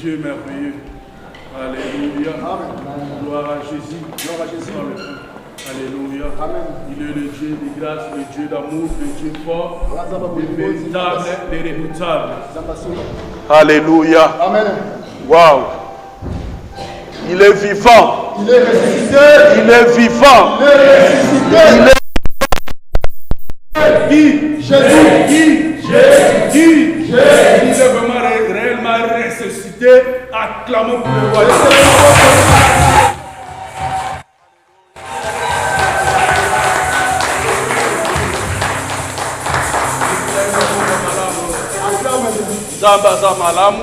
Dieu merveilleux. Alléluia. Amen. Gloire à Jésus. Gloire à Jésus. Alléluia. Amen. Il est le Dieu de grâce, le Dieu d'amour, le Dieu fort, le véritable, le redoutable. Alléluia. Amen. Waouh. Il est vivant. Il est ressuscité. Il est vivant. Il est ressuscité. Qui? Jésus. Qui? Jésus. Il est vraiment réellement ressuscité. Acclamons pour le roi.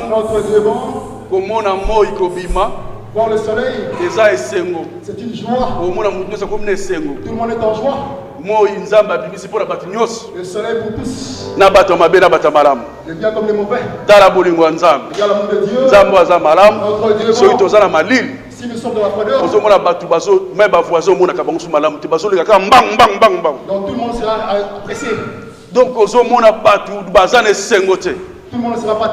Notre Dieu bon. Komona moi kobima. Voir le soleil. Eza esengo. C'est une joie. Komona mutu nyonso komona esengo. Tout le monde est en joie. Moi nzamba abimisi mpona bato nyonso. Le soleil pour tous. Na bato mabe na bato malamu. Les biens comme les mauvais. Tala bolingo ya nzambe. Regarde l'amour de Dieu. Nzambe aza malamu. Notre Dieu Soki bon. toza na malili. Si nous sommes dans la froideur. Ozomona bato bazo me bavoisin omonaka bango so malamu te bazoleka kaka mbang mbang mbang mbang. Donc tout le monde sera pressé. Donc ozomona bato baza na esengo te. Tout le monde ne sera pas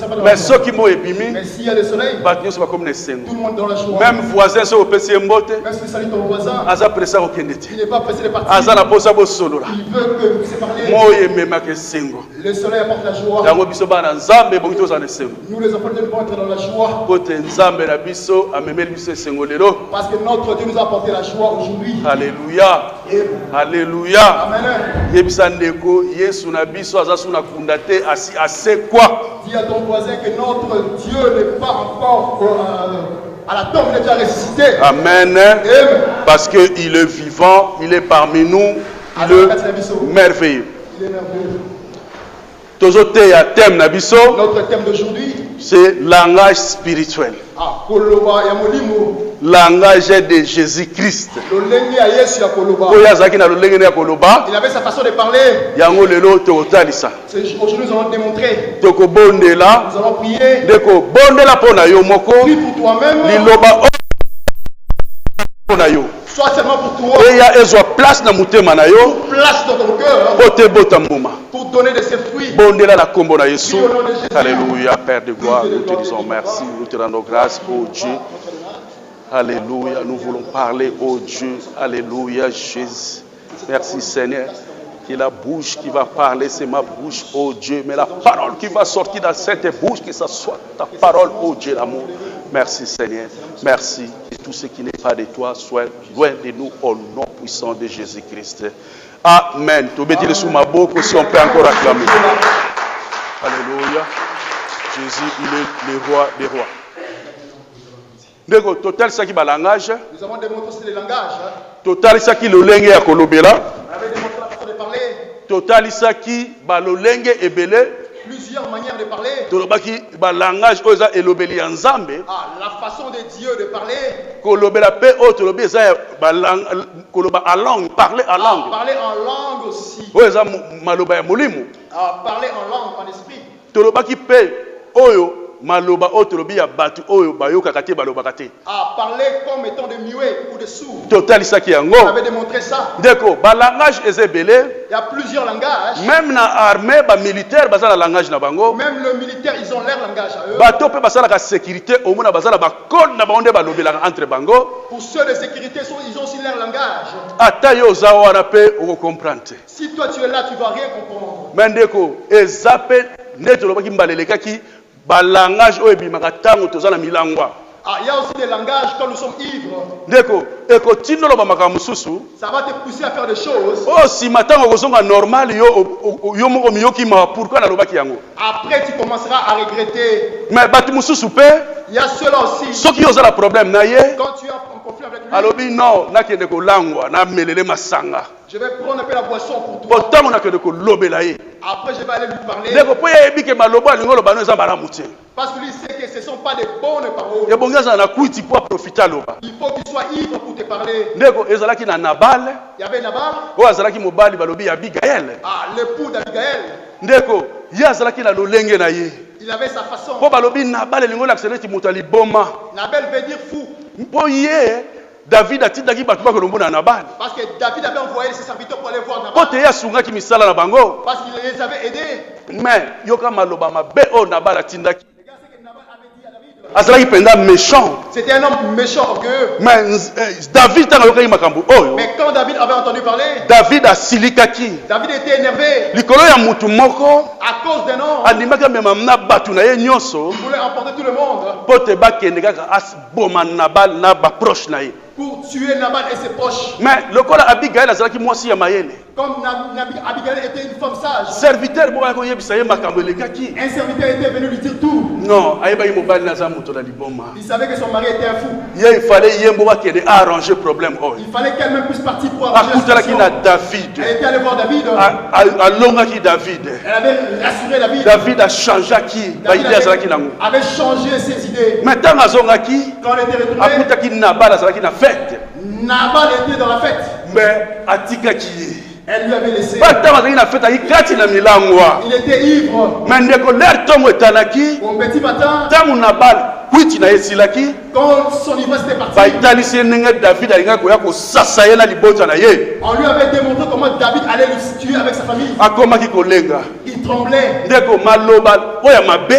dans Mais la ceux qui m'ont ébimi, mais s'il y a le soleil, bato nyonso bakomi na esengo. tout le monde dans la joie. Même voisin so opesi ye mbote, Même si tu salues ton voisin, aza pressa kokende te. il n'est pas pressé de partir. Aza na posa bosolola. Il veut que vous séparez. Moi ememaka esengo. Le soleil apporte la joie. Yango biso bana nzambe bongi toza na esengo. Nous les enfants de Dieu devons être dans la joie. Kote nzambe na biso amemeli biso esengo lelo. Parce que notre Dieu nous a apporté la joie aujourd'hui. Alléluia. Alléluia. Amen. Yebisa ndeko Yesu na biso aza suna kunda te assez quoi? Dis à ton voisin que notre Dieu n'est pas encore à la tombe, il est déjà ressuscité. Amen. Amen. Parce qu'il est vivant, il est parmi nous, le merveilleux. Il est merveilleux. Tozote ya thème na biso. Notre thème d'aujourd'hui, c'est langage spirituel. ah, koloba ya molimo. Langage de Jésus-Christ. Lolenge ya Yesu ya koloba. Il avait sa façon de parler. Yango lelo totalisa. Aujourd'hui nous allons démontrer. Toko bondela. Nous allons prier. Deko bondela pona yo moko. Prie pour toi-même. Liloba pona yo. Soit seulement pour toi. Et ya ezwa place na mutema na yo. Place dans ton cœur. Pote bota mbuma. Pour donner de ses fruits. Bondela la kombo na Yesu. Alléluia, Père de gloire, nous te disons merci, nous te rendons grâce, oh Dieu. Alléluia, nous voulons parler, oh Dieu. Alléluia, Jésus. Merci Seigneur. Que la bouche qui va parler, c'est ma bouche, oh Dieu. Mais la parole qui va sortir dans cette bouche, que ce soit ta parole, oh Dieu, l'amour. Merci Seigneur. Merci. Et tout ce qui n'est pas de toi soit loin de nous au nom puissant de Jésus-Christ. Amen. Tobédile sous ma bouche si on peut encore acclamer. Alléluia. Jésus, il est le roi des rois. Ndeko total ça qui ba langage. Nous avons démontré aussi les langages. Total ça qui le lenge ya kolobela. On avait démontré la façon de parler. Total ça qui ba le lenge ebele. Plusieurs manières de parler. Tolobaki ba langage oza elobeli ya nzambe. Ah, la façon de Dieu de parler. Kolobela pe o tolobi eza ba koloba en langue, parler en langue. Parler en langue aussi. Oza maloba ya molimo. Ah, parler en langue, en esprit. Tolobaki pe oyo maloba otolobi ya batu oyo bayokaka te balobaka te. Ah, parler comme étant de muets ou de sourds. Totalisaki yango. On avait démontré ça. Ndeko ba langage ezebele. Il y a plusieurs langages. Même na armée ba militaire baza la langage na bango. Même le militaire, ils ont leur langage à eux. Bato pe basala ka sécurité au mona bazala ba code na bango balobela entre bango. Pour ceux de sécurité, ils ont aussi leur langage. Ata yo za wana pe o comprendre. Si toi tu es là, tu vas rien comprendre. Mendeko ezape neto lobaki mbalelekaki ba langage o ebimaka tango tozana milangwa. Ah, il y a aussi des langages quand nous sommes ivres. Ndeko eko tindolo ba makambo susu. Ça va te pousser à faire des choses. Oh si matango kozonga normal yo moko miyoki ma pourquoi na lobaki yango. Après tu commenceras à regretter. Mais batu mususu pe il y a cela aussi. Soki yo za la problème na ye. Quand tu es en conflit avec lui. Alobi non nakende ko langwa na melele masanga. Je vais prendre un peu la boisson pour toi. Pourtant on a que de ko lobela ye. Après je vais aller lui parler. Ndeko po ye bike malobo alingolo bano eza baramu te. Parce que lui sait que ce ne sont pas des bonnes paroles. Et bon gaza na kuiti pour profiter loba. Il faut qu'il soit ivre pour te parler. Ndeko ezalaki na Nabal. Il y avait Nabal. O azalaki mobali balobi ya Abigaël. Ah, l'époux d'Abigaël. Ndeko ya azalaki na lolenge na ye. Il avait sa façon. Po balobi Nabal elingo l'actionner moto ali boma. Nabal veut dire fou. Po ye David atindaki bato bakolombo na Nabal. Parce que David avait envoyé ses serviteurs pour aller voir Nabal. Po te ya sungaki misala na bango. Parce qu'il les avait aidés. Mais yoka maloba mabe o Nabal atindaki. azalaki penda méchant. C'était un homme méchant, orgueilleux. Mais David tangaloka makambo oyo. Mais quand David avait entendu parler, David a silikaki. David était énervé. Likolo ya mutu moko À cause d'un homme, andimaka mema na batu na ye nyonso. il voulait emporter tout le monde Pote bakende kaka asboma Nabal na ba proche na ye. pour tuer Nabal et ses proches. Mais lokola Abigail azalaki mwasi ya mayele. Comme Abigail était une femme sage, Serviteur bo ko yebisa ye makambo elekaki. un serviteur était venu lui dire tout. Non, ayeba mobali na za muto na liboma. Il savait que son mari était un fou. Il fallait yembo bakende arranger problème oyo. Il fallait qu'elle-même puisse partir pour arranger la Akutalaki situation. na David. Elle était allée voir David. Alongaki David. Elle avait rassuré David. David a changé qui David baïdi azalaki nango. avait changé ses idées. Maintenant azongaki Quand elle était retournée, akutaki Nabal azalaki na fête. Nabal était dans la fête. Mais atikaki ye. Elle lui avait laissé. Bata azalaki na fête akikati na milangwa. Il était ivre. Mais ndeko l'air tongo etanaki. Au petit matin, Tango Nabal kwiti na esilaki. quand son ivresse était partie, Baitalisi ndenge David alinga koya kosasa ye na libota na ye. on lui avait démontré comment David allait le tuer avec sa famille. Akomaki kolenga. Il tremblait. Ndeko maloba oya mabe.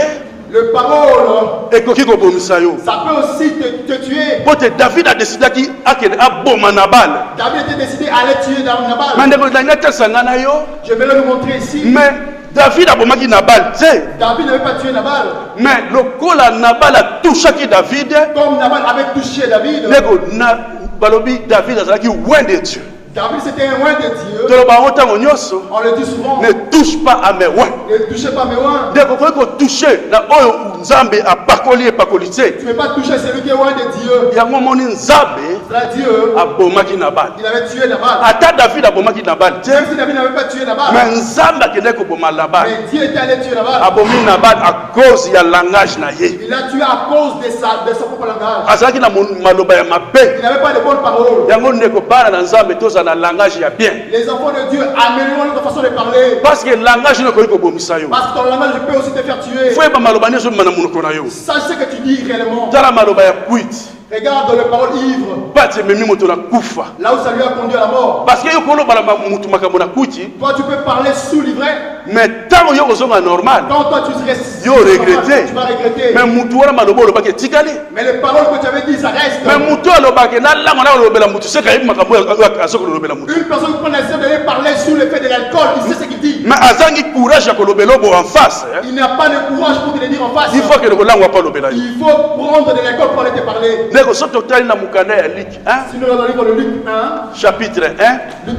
Le parole, Ekoki kobomisa yo. ça peut aussi te tuer. Pote David a décidé ki akende aboma Nabal. David était décidé à aller tuer Nabal. Mais ndeko ndanga tesangana yo. Je vais le montrer ici. Mais David a bomaki Nabal, David n'avait pas tué Nabal. mais le kola Nabal a touché David. Comme Nabal avait touché David. Nego na balobi David azalaki loin de Dieu. David c'était un oin de Dieu. Toloba otango nyonso On le dit souvent. ne touche pas à mes oins. Ne touchez pas mes oins. Nego ko toucher na oyo Nzambe apakoli epakolité. Tu ne peux pas toucher celui qui est oin de Dieu. Yango moni Nzambe C'est Dieu. abomaki Nabal. Il avait tué Nabal. Ata David abomaki Nabal. Même si David n'avait pas tué Nabal. Mais Nzambe akende ko boma Nabal. Mais Dieu était allé tuer Nabal. Abomi Nabal à cause ya langage na ye. Il l'a tué à cause de son propre langage. Azalaki na maloba ya mabe. Il n'avait pas de bonnes paroles. Yango ndeko bana na Nzambe toza na langage ya bien. Les enfants de Dieu améliorent notre façon de parler. Parce que le langage ne peut pas bomisa yo. Parce que ton langage peut aussi te faire tuer. Faut pas maloba nyo mana munoko na yo. Sache ce que tu dis réellement. Tala maloba ya quit. Regarde les paroles ivres. Pas te memi moto na kufa. Là où ça lui a conduit à la mort. Parce que yo kolo bala mutu makambo na kuti. Toi tu peux parler sous l'ivraie. Mais tant yo kozonga normal. Quand toi tu restes. Yo regretter. Tu vas regretter. Mais mutu wana maloba lo bake tikali. Mais les paroles que tu avais dit ça reste. Mais mutu lo bake na la ngona lo bela mutu seka yibi makambo azoko lo bela mutu. Une personne qui prend la décision d'aller parler sous l'effet de l'alcool, il sait ce qu'il dit. Mais azangi courage ya kolobelo bo en face. Il n'a pas de courage pour te le dire en face. Il faut que le langwa pas lo bela. Il faut prendre de l'alcool pour aller te parler. Ndeko soto tali na mukanda ya Luc 1. Si nous regardons le livre de Luc 1, Chapitre 1. Luc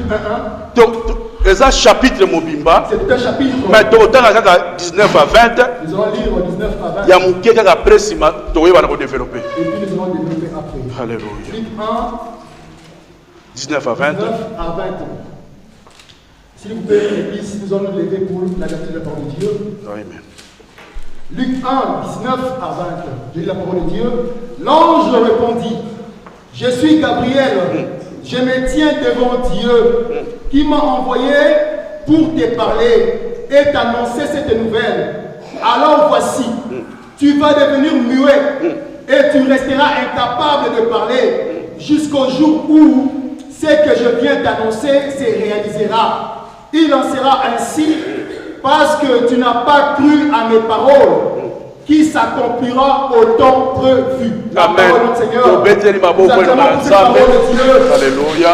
1, Eza chapitre mobimba. c'est tout un chapitre. Mais tokotanga kaka 19 à 20. Nous allons lire 19 à 20. Ya muke kaka presima toyeba ko développer. Et puis nous allons développer après. Alléluia. Luc 1, 19 à 20. 9 à 20. S'il vous plaît, l'église, nous allons nous lever pour la lecture de la parole de Dieu. Amen. Luc 1, 19 à 20. Je lis la parole de Dieu. L'ange répondit, je suis Gabriel, je me tiens devant Dieu, qui m'a envoyé pour te parler et t'annoncer cette nouvelle. Alors voici, tu vas devenir muet et tu resteras incapable de parler jusqu'au jour où ce que je viens t'annoncer se réalisera. Il en sera ainsi parce que tu n'as pas cru à mes paroles qui s'accomplira au temps prévu. Amen. Seigneur. Alléluia.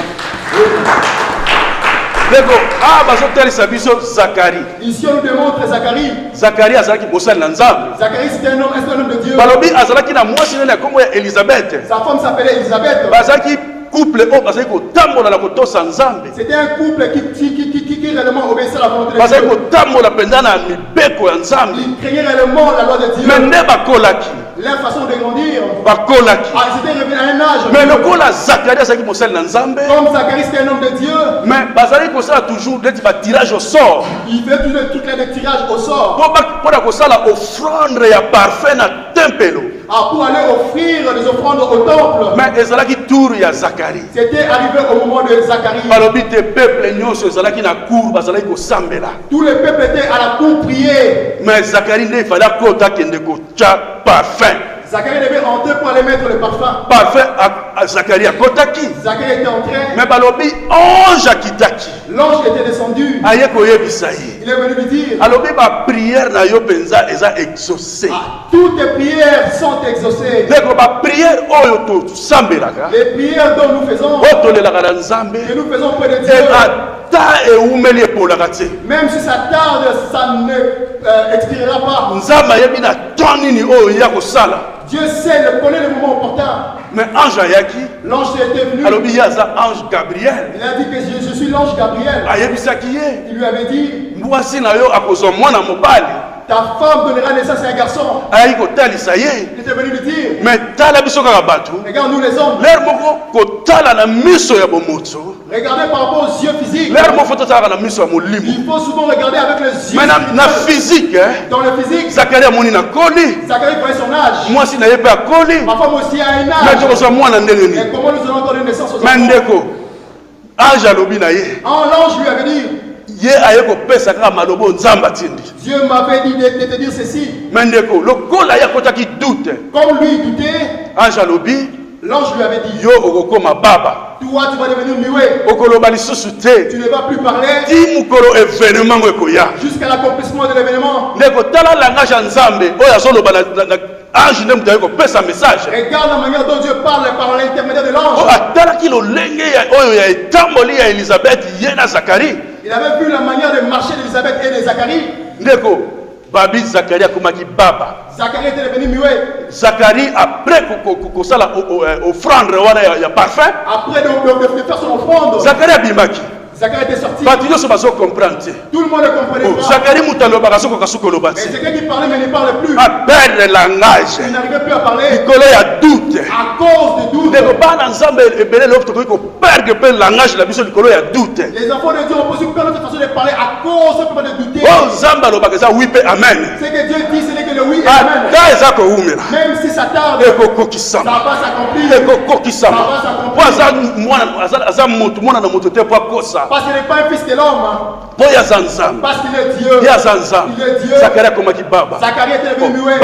Zacharie. Ici on nous démontre Zacharie. Zacharie azalaki mosali na Nzambe. Zacharie c'était un homme de Dieu. Balobi azalaki na mwasi na kombo ya Elisabeth. Sa femme s'appelait Elisabeth. Bazalaki couple o bazalaki kotambola na kotosa Nzambe. C'était un couple qui réellement obéissait à la volonté de Bazalaki Dieu. kotambola penza na mibeko ya Nzambe. Il craignait réellement la loi de Dieu. Mais nde bakolaki. Leur façon de grandir. Bakolaki. Ils étaient revenus à un âge. Mais lokola Zacharie azalaki mosali na Nzambe. Comme Zacharie c'était un homme de Dieu. Mais bazalaki kosala toujours neti ba tirage au sort. Il fait toutes les tirages au sort. Pour kosala offrande ya parfait na tempelo. Pour aller offrir des offrandes au temple. Mais ezalaki tour ya Zacharie. C'était arrivé au moment de Zacharie. Balobi te peuple nyonso ezalaki na cour bazalaki kosambela. Tout le peuple était à la cour prier. Mais Zacharie ne fallait kota kende ko cha parfum. Zacharie devait entrer pour aller mettre le parfum. Parfait à Zacharie à Kotaki. Zacharie était entré. Mais balobi ange à Kitaki. L'ange était descendu. Aye koye bisayi. Il est venu lui dire. Alobi ba prière na yo penza eza exaucée. Toutes tes prières sont exaucées. Ndeko ba prière oyo to sambelaka. Les prières dont nous faisons. Otolelaka na Nzambe. Que nous faisons près de Dieu. Même si ça tarde, ça ne expirera pas. Dieu sait, le connaît le moment opportun. Mais ange ayaki. L'ange était venu. Alors il y a ça ange Gabriel. Il a dit que je suis l'ange Gabriel. Il lui avait dit. Ta femme donnera naissance à un garçon. Il était venu lui dire. Mais regarde nous les hommes. Regardez par rapport aux yeux physiques. Il faut souvent regarder avec les yeux physiques. Dans le physique. Zacharie voyait son âge. Moi si n'avais pas collé. Ma femme aussi a un âge. Et comment nous allons donner naissance aux enfants? L'ange lui avait dit. Dieu m'avait dit de te dire ceci. Comme lui doutait, l'ange lui avait dit. Toi, tu vas devenir muet. Tu ne vas plus parler jusqu'à l'accomplissement de l'événement. Regarde la manière dont Dieu parle par l'intermédiaire de l'ange. Il avait vu la manière de marcher d'Élisabeth et de Zacharie. Zacharie était devenu muet. Zacharie, après offrande, il y a parfum. Après de faire son offrande. Zacharie a bimaki. Zacharie était sorti. Tout le monde ne comprenait pas. Zacharie mais Zacharie qui parlait mais ne parlait plus. À perdre le langage. Il n'arrivait plus à parler. Il y a doute. À cause de doute. Les enfants de Dieu ont posé une autre façon de parler à cause de douter. C'est que Dieu dit ce n'est que le oui et amen. Même si ça tarde, ça va s'accomplir. Ça va s'accomplir. Parce qu'il n'est pas un fils de l'homme. Parce qu'il est Dieu. Il est Dieu. Zacharie était devenu muet.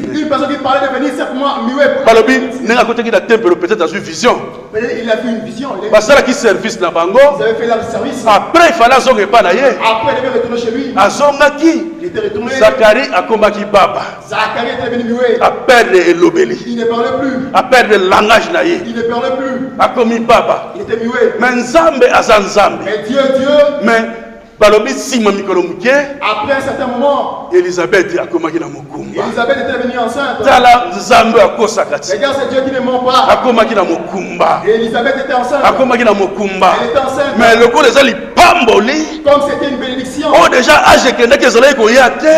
Une personne qui parlait de venir simplement muet. Il a vu une vision. Ils avaient fait leur service. Après, il fallait Après, il devait retourner chez lui. Il était retourné. Zacharie était devenu muet. Il ne parlait plus. Il ne parlait plus. Il était muet. Mais Dieu. Mais après un certain moment, Elisabeth était devenue enceinte. Regarde, c'est Dieu qui ne ment pas. Et Elisabeth était enceinte. Elle était enceinte. Mais le coup comme c'était une bénédiction. Déjà,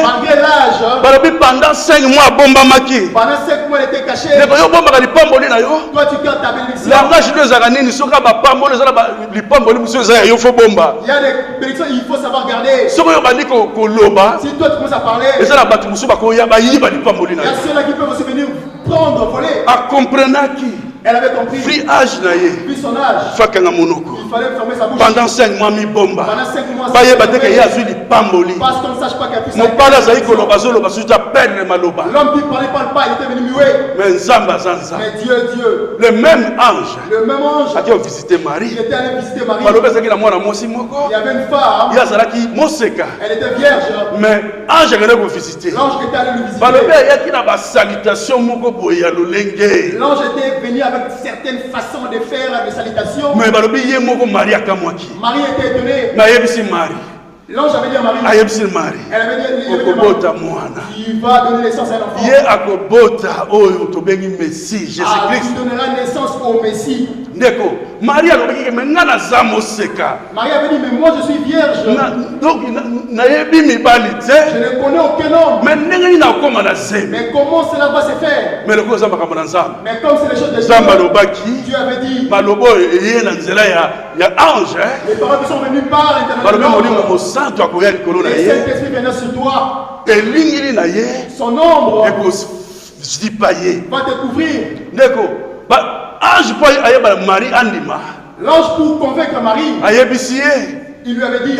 malgré l'âge, pendant 5 mois, pendant 5 mois, elle était cachée. Toi, tu gardes ta bénédiction. Il y a des bénédictions, il faut savoir garder. Si toi, tu commences à parler, il y a ceux-là qui peuvent aussi venir prendre, voler. Elle avait compris. Vu son âge. Il fallait fermer sa bouche. Pendant 5 mois, Pendant 5 mois, parce qu'on ne sache pas qu'elle puisse. L'homme qui parlait pas, il était venu muet. Mais Dieu. Le même ange. A visité Marie. Il était allé visiter Marie. Il y avait une femme. Elle était vierge. Mais ange est allé vous visiter. L'ange était allé lui visiter. L'ange était venu avec certaines façons de faire des salutations. Mais Marie était étonnée. L'ange avait dit à Marie. Elle avait dit il va donner naissance à un enfant. Jésus-Christ. Il donnera naissance au Messie. Marie avait dit mais moi je suis vierge. Donc je ne connais aucun homme. Mais comment cela va se faire? Mais comme c'est les choses de Dieu, Dieu avait dit. Les paroles qui sont venues par l'intermédiaire. Le Saint-Esprit viendra sur toi. Son ombre va te couvrir. L'ange pour convaincre Marie, il lui avait dit,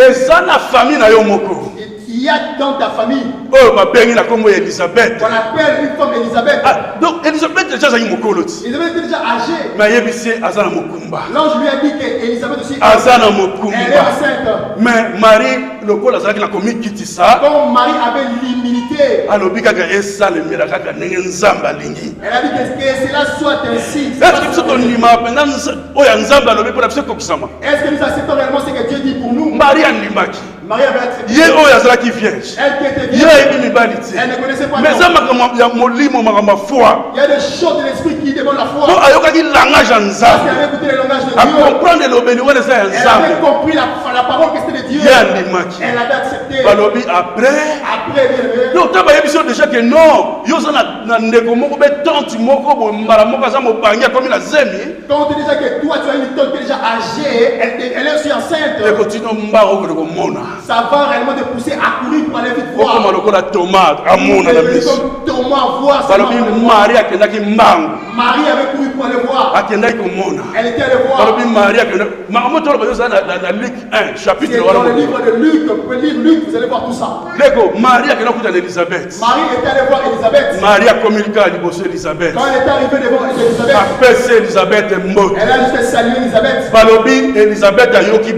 il y a dans ta famille, Oh, ma belle, il a comme Elisabeth. on appelle une femme Elisabeth. Ah, donc Elisabeth déjà ça y mokoloti. Elisabeth était déjà âgée. Mais yebisi azana mokumba. L'ange lui a dit qu'Elisabeth aussi Azana elle est mokumba. enceinte. Mais Marie le col azana na komi kitisa. Comme Marie avait l'humilité, Alobi kaka esa le mira kaka ndenge nzamba lingi. elle a dit que cela soit ainsi. Est-ce que biso tondima penza oya nzamba alobi pona biso kokisama? Est-ce que nous acceptons réellement ce que Dieu dit pour nous? Marie andimaki. Marie avait accepté. Ye oya azalaki vierge. Elle qui était Ye vierge, ebi mibali te. elle ne connaissait pas Mais l'homme. ça makambo ya molimo makambo foi. Il y a des choses de l'esprit qui demandent la foi. Po ayokaki langage ya Parce nzambe. qu'elle avait écouté le langage de A Dieu. comprendre lobeli wana eza ya Elle avait nzambe. compris la parole que c'était de Dieu. Ye andimaki. Elle avait accepté. Balobi après. Après, bien aimé, Donc tu as biso déjà que non, yo za na ndeko moko be tante moko bo mbala moko za mobangia comme la zemi. quand on dit déjà que toi tu as une tante qui est déjà âgée, elle est aussi enceinte, Et continue mbaro ko mona. ça va réellement te pousser à courir pour aller vite Comme voir. lokola tomate amona na biso. Comme Thomas voir ça. Balobi Maria kendaki mbangu. Marie avait couru pour aller voir. Akendaki ko mona. Elle était allée voir. Balobi Maria kendaki makambo to ba yo za na Luc 1 chapitre C'est dans le livre de Luc, vous pouvez lire Luc, vous allez voir tout ça. Leko Maria kendaki kuta Elisabeth. Marie était allée voir Elisabeth. Maria communiqua liboso Elisabeth. Quand elle est arrivée devant Elisabeth, Apese Elisabeth mbote. elle a juste salué Elisabeth. Balobi Elisabeth ayoki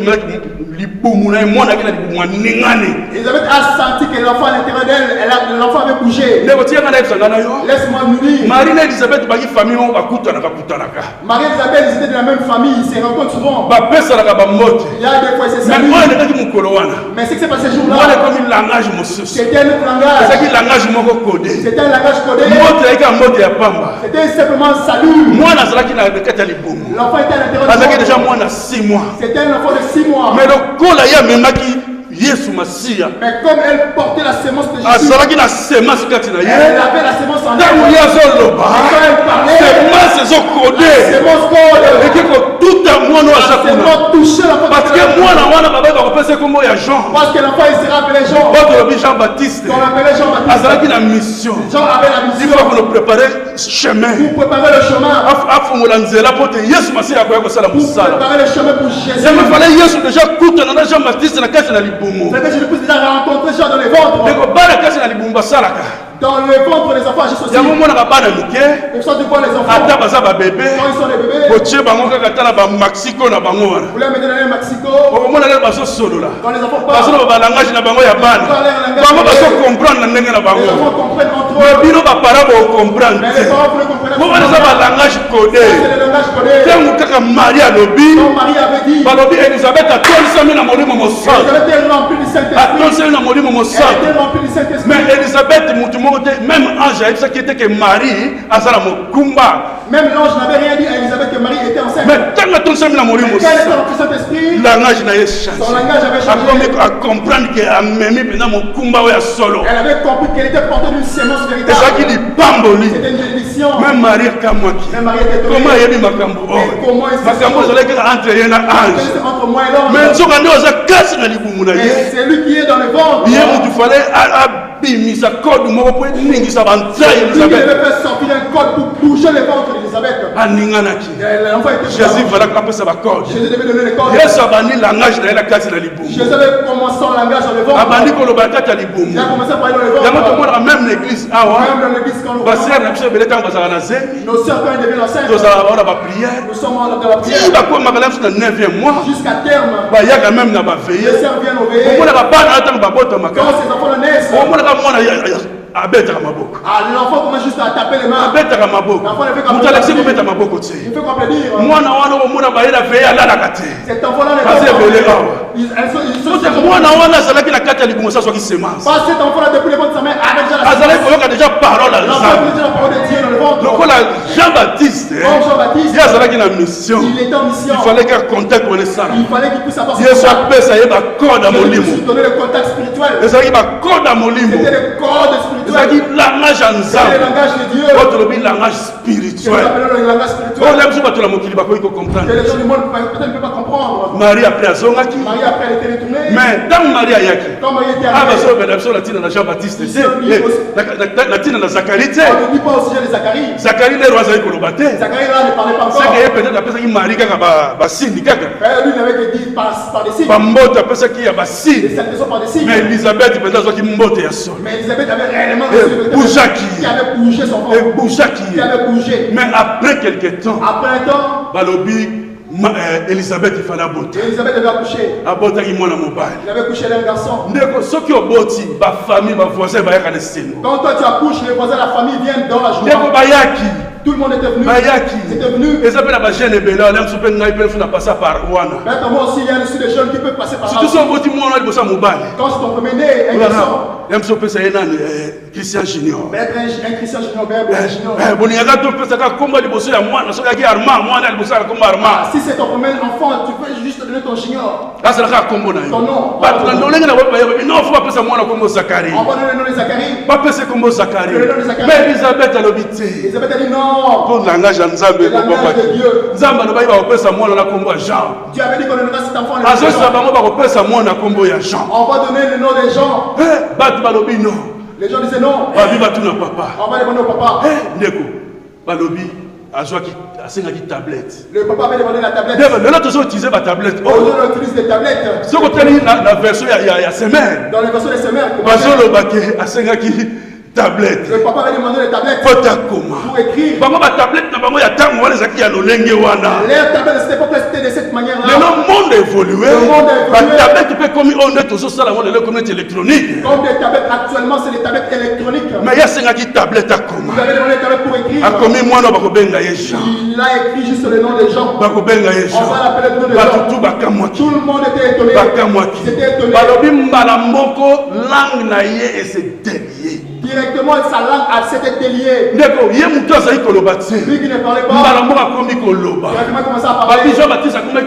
libumu na mwana kina libumu ningani. Elisabeth a senti que l'enfant à l'intérieur d'elle, l'enfant avait bougé. Ndeko tianga na ebisanga na yo. Laisse-moi nous dire. Marie na Elisabeth baki famille mo bakutanaka. Marie et Elisabeth, ils étaient de la même famille, ils se rencontrent souvent. Bapesalaka bambote. Il y a des fois, c'est ça. Mais moi ndekaki mukolo wana. Mais ce qui s'est passé ce Moi jour-là, comme langage mosusu. c'était un autre langage. Ezaki langage moko codé. C'était un langage codé. Mbote ayika mbote ya pamba. C'était simplement salut. Mwana azalaki na kati ya libumu. L'enfant était à l'intérieur Azalaki de déjà mwana 6 mois. C'était un enfant de 6 mois. Mais lokola ye amemaki Yesu Masiya. Mais comme elle portait la sémence de Jésus, Azalaki na semence kati na elle ye. avait la sémence en Ntango elle. ye azoloba. Et quand elle parlait, Semence la ezokode. sémence code. Eki kotuta mwana La aza kuna. sémence touchait l'enfant. Parce que mwana wana babaki bakopesa kombo ya Jean. Parce que l'enfant, il se rappelait Jean. Oyo tolobi Jean-Baptiste. On l'appelait Jean-Baptiste. Azalaki na mission. Jean avait la Il mission faut qu'on préparer chemin. pour préparer le chemin. Afungola nzela po te Yesu Masiya akoya kosala Pour mosala. préparer le chemin pour Jésus. Il fallait Yesu déjà kutana na Jean-Baptiste na kati na libumu. C'est que je puisse déjà rencontrer Jean dans les ventres. Ndeko bana kati na libumu basalaka. Dans le ventre des enfants, Jésus aussi. Yango monaka bana mike. Comme ça, tu vois les enfants. Ata baza ba bébé. Quand ils sont des bébés, Botie bango kaka tala ba Mexico na bango wana. vous les mettez dans le Mexico. Okomona lelo baso solola. Quand les enfants Baso parlent, ba langage na bango ya bana. Bango baso comprendre na ndenge na les bango. enfants comprennent entre Mais eux. bino ba para ba comprendre. Mais les parents, vous ne comprenez Mo pas. wana za ba langage C'est codé. le langage codé. Tango kaka Maria lobi. Quand Marie avait dit, Balobi Elisabeth atolisami na molimo mosala. Elisabeth est remplie du Saint-Esprit. Atolisami na molimo Elle mosala. était remplie du Saint-Esprit. Mais Elisabeth mutu moko te même ange ayebisaki ete ke Marie azala mokumba. Même l'ange n'avait rien dit à Elisabeth que Marie était enceinte. Mais ntango atolisami na molimo Quand elle était mosala remplie du Saint-Esprit, langage na ye son change. langage avait Akomi changé. a comprendre ke amemi mpenza mokumba oyo ya solo. Elle avait compris qu'elle était portée d'une sémence Ezalaki véritable. lipamboli. C'était une bénédiction. Même Marie akamwaki. Même Marie était Comment tombée. ayebi makambo oyo? comment est-ce que Makambo ezalaki entre ye na ange. C'est entre moi et l'ange. Mais nzoka nde aza kasi na libumu na Et ye. c'est lui qui est dans le ventre. Ye mutu fale abimisa kode moko po eningisa banzai Lui qui Elisabeth. devait faire sortir un code pour bouger le ventre d'Elisabeth. Aninganaki. L'enfant était Jésus valaki apesa bakode. Jésus devait donner le code. Yesu abandi langage na ye na kati na libumu. Jésus avait commencé son langage dans le ventre. Abandi koloba kati ya Il libumu. a commencé à parler dans le Yango ventre. tomonaka même l'église awa. Même dans l'église quand nous Basere na biso ebele ntango bazalaka na zemi. nos sœurs quand elles deviennent enceintes, Tozalaka baona bapriere. nous sommes dans la prière Ti bakomaka na biso na 9e mois. jusqu'à terme. Bayaka même na Les baveye. sœurs viennent au veillées. omonaka bana na ntango babotamaka. Quand ces enfants naissent, omonaka mwana abetaka maboko. l'enfant commence juste à taper les mains. abetaka maboko. Moto alexi kobeta maboko te. Il fait comprendre. Mwana wana omona baye na veye alalaka te. Cet enfant-là n'est Parce pas ebele awa. Ils sont Soki mwana wana azalaki na kati ya libumu asazwaki semence. Pas cet enfant-là depuis le ventre de sa mère avec déjà la azalaki koyoka déjà parole ya l'enfant nzambe. a déjà la parole de Dieu dans le ventre. lokola Jean-Baptiste Comme Jean-Baptiste, ye azalaki na mission. il était en mission. Il fallait que contact wana esala. Il fallait qu'il puisse avoir son Yesu contact. apesa ye bakode ya Jésus molimo. puisse donner le contact spirituel. ezalaki bakode ya molimo. C'était le code ezalaki spirituel. langage ya C'était le nzambe. langage de Dieu. oyo tolobi langage C'est spirituel. le langage oyo spirituel. na biso bato na mokili bakoki Que kocomprendre. les gens du monde peut-être ne peuvent pas comprendre. Marie après azongaki. Marie après elle était retournée. Mais ntango Marie ayaki Quand Marie était aba arrivée, azobela biso na ntina na Jean-Baptiste te na ntina na Zakari te. on ne dit pas au sujet de Zacharie. Zacharie ne roi kolobate. Zacharie là ne parlait pas encore. Ça peut-être après qui Marie kaka ba signes kaka. Lui n'avait que dit par des signes. Ba mbote après ça qui y a ba signes. Les salutations par des signes. Mais Elisabeth peut-être qui mbote ya sol. Mais Elisabeth avait réellement reçu qui avait bougé son corps. Qui avait bougé. Mais après quelques temps. Après un temps. Balobi Elisabeth il fallait aborter. Elisabeth avait accouché. Aborter qui mona mobile. Il avait couché d'un garçon. Ndeko soki oboti ba famille ba voisin ba yaka nesengo. Quand toi tu accouches, les voisins, la famille viennent dans la journée. Ndeko bayaki. Tout le monde était venu. C'était venu. Et ça peut la jeune bella, là on peut ngai peut faire passer par Rwanda. Mais moi aussi il y a aussi des jeunes qui peuvent passer par là. Surtout si on voit moi là bossa mobile. Quand c'est ton premier né, un garçon. Là on peut ça Christian Junior. Un Christian Junior, un Junior. Boninga to peut ça combat de bossa ya moi, so yaki arma, moi na bossa combat arma. Si c'est ton premier enfant, tu peux juste donner ton junior. Là c'est la combo na. Ton nom. Ba to ndolenge na ba non faut pas ça moi na combo Zacharie. On va donner le nom de Zacharie. Pas passer combo Zacharie. Mais Elisabeth a l'obité. Elisabeth a dit non. Pour langage Nzambe ko papa. Nzambe no ba ba kopesa moi na combo Jean. Dieu avait dit qu'on donnera cet enfant. Azo ça ba mo ba kopesa moi na combo ya Jean. On va donner le nom des gens. Bat balobi non. Les gens disaient non. Ba viva tout na papa. On va demander au papa. Ndeko. Balobi azo ki asenga ki tablette. Le papa avait demandé la tablette. Le là toujours utiliser ma tablette. On utilise des tablettes. Ce qu'on tient la version ya semaine. Dans la version des semaines. Bazo lo baké asenga ki tablette. Le papa avait demandé les tablettes. Pour écrire. Bango ba tablette na bango ya tango wala zaki ya lolenge wana. Les tablettes de cette époque c'était de cette manière là. Le monde évolué. Le monde évolué. Ba tablette peut comme on est toujours ça la monde le communauté électronique. Comme des tablettes actuellement c'est les tablettes électroniques. Mais ya senga ki tablette akoma. Vous avez demandé les tablettes pour écrire. Akomi mwana ba ko benga ye Jean. Il a écrit juste le nom des gens. Ba ko benga ye Jean. On va l'appeler le nom des gens. Tout bakamwa. Tout le monde était étonné. C'était étonné. Balobi mbala mboko langue na ye et c'est délié. Directement sa langue s'était déliée. Ndeko ye muto azali koloba te. Lui qui ne parlait pas. Mbala mboko akomi koloba. Directement commencé à parler. Babi Jean Baptiste akomi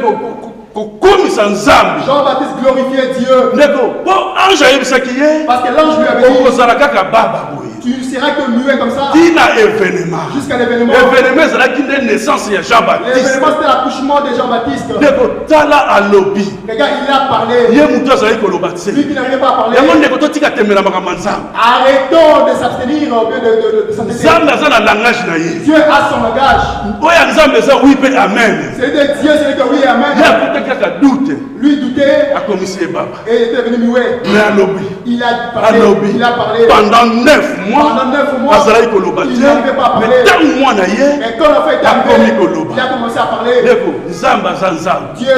kokomisa Nzambe. Jean-Baptiste glorifiait Dieu. Ndeko po ange ayebisaki ye. Parce que l'ange lui avait dit. Okozala kaka baba boye. Tu ne seras que muet comme ça. Tina événement. Jusqu'à l'événement. Événement ezalaki nde naissance ya Jean-Baptiste. L'événement c'était l'accouchement de Jean-Baptiste. Ndeko tala alobi. Regarde, il a parlé. Ye muto azali koloba te. Lui qui n'arrivait pas à parler. Yango ndeko totika temela makambo Nzambe. Arrêtons de s'abstenir au lieu de s'entêter. Nzambe aza na langage na ye. Dieu a son langage. Oya Nzambe eza oui pe amen. C'est de Dieu, c'est que oui, amen. Ye akutaki kaka doute. Lui doutait. Akomisi ye baba. Et il était venu muet. Mais alobi. Il a parlé. Alobi. Il a parlé. Pendant 9 mois. Pendant 9 mois. Azalaki koloba te. Il n'arrivait pas à parler. Mais tant mois na ye. Et quand l'enfant est arrivé, akomi koloba. il a commencé à parler. Ndeko Nzambe aza Nzambe. Dieu.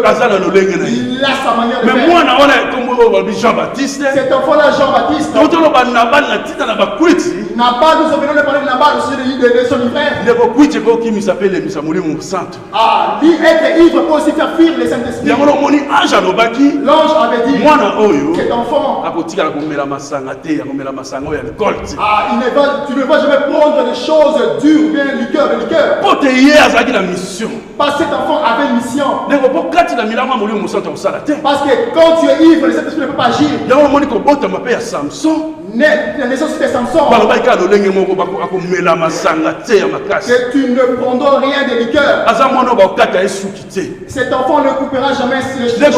Aza na lolenge na ye. Il a sa manière de faire. Mais mwana wana kombo babi Jean-Baptiste. Cet enfant-là, Jean-Baptiste. Totoloba Nabal na tina na bakwiti. Nabal, nous venons de parler de Nabal, aussi de son frère. Ndeko kwiti ko kimi s'appelle Misa Molimo Santo. Ah, lui être ivre peut aussi faire fuir les Saint-Esprit. Yango moni ange alobaki. L'ange avait dit. Mwana oyo. Cet enfant. Akotika komela masanga te, komela masanga ya alcool. Ah, tu ne vas jamais prendre des choses dures, bien liqueur. Pote hier azaki la mission. Parce que cet enfant avait une mission. Ndeko po kati na milama Molimo Santo osala te. Parce que quand tu es ivre, le Saint-Esprit ne peut pas agir. Yango moni ko bota mape ya Samson. La naissance de Samson. Que tu ne prendras rien de liqueur. Cet enfant ne coupera jamais les cheveux.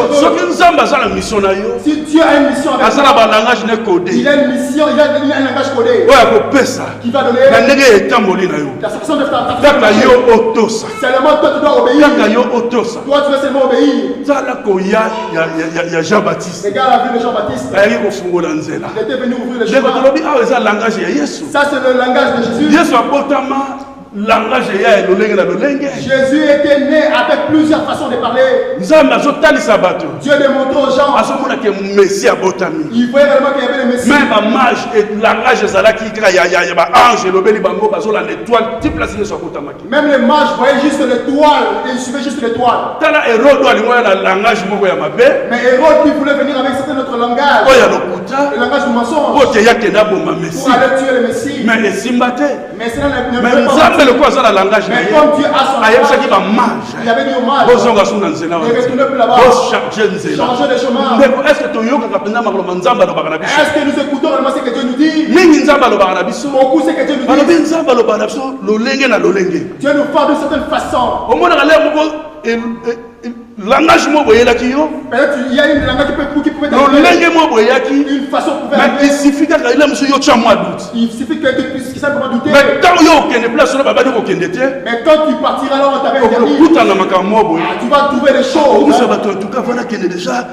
Si Dieu a une mission avec toi, il a une mission, il a un langage codé qui va donner la façon de faire ta vie. Seulement toi tu dois obéir. Toi tu dois seulement obéir. Jean-Baptiste. Regarde la vie de Jean-Baptiste. Il était venu ouvrir les chemins. Ça c'est le langage de Jésus. Jésus était né avec plusieurs façons de parler. Dieu démontrait aux gens. Il voyait vraiment qu'il y avait le Messie. Même un mage et langage même les mages voyaient juste l'étoile et ils suivaient juste l'étoile. Mais Hérode qui voulait venir avec certain autre langage, le langage du mensonge, pour aller tuer le Messie. Mais cela ne peut pas. Mais comme Dieu a son langage, il avait dit au mage, ne retournez plus là-bas, changez de chemin. Est-ce que nous écoutons vraiment ce que Dieu nous dit? Beaucoup ce que Dieu nous dit. Dieu nous parle d'une certaine façon. langage mo boyelaki yo. Peut-être il y a une langage qui peut Non, langue mo boyaki. une façon pour faire. Mais il suffit que il aime yo tcha moi doute. Il suffit que tu puisses simplement douter. Mais tant yo kende place na baba ko kende te. Mais quand tu partiras là on t'avait dit kutana makambo boye. Tu vas trouver les choses. Vous savez en tout cas voilà kende déjà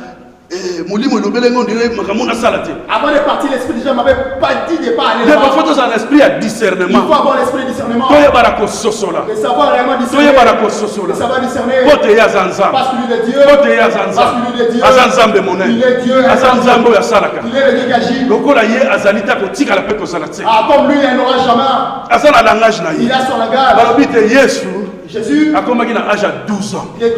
molimo lobelengo ndire makambo na salate. Avant de partir l'esprit déjà m'avait pas dit de pas aller là. là. Mais parfois un esprit à discernement. Il faut avoir l'esprit de discernement. Toye barako sosola. De savoir réellement discerner. Toye barako sosola. De savoir discerner. Pote ya zanza. Parce qu'il est Dieu. Pote ya zanza. Parce qu'il est Dieu. Azanzambe monen. Il est Dieu. Azanzambo ya salaka. Il est le Dieu qui agit. Lokola ye azalita ko tika la pe ko salate. Ah comme lui il n'aura jamais. Asana langage na ye. Il a son langage. Balobite Yesu. Jésus, a commencé à l'âge de 12 ans. Il avait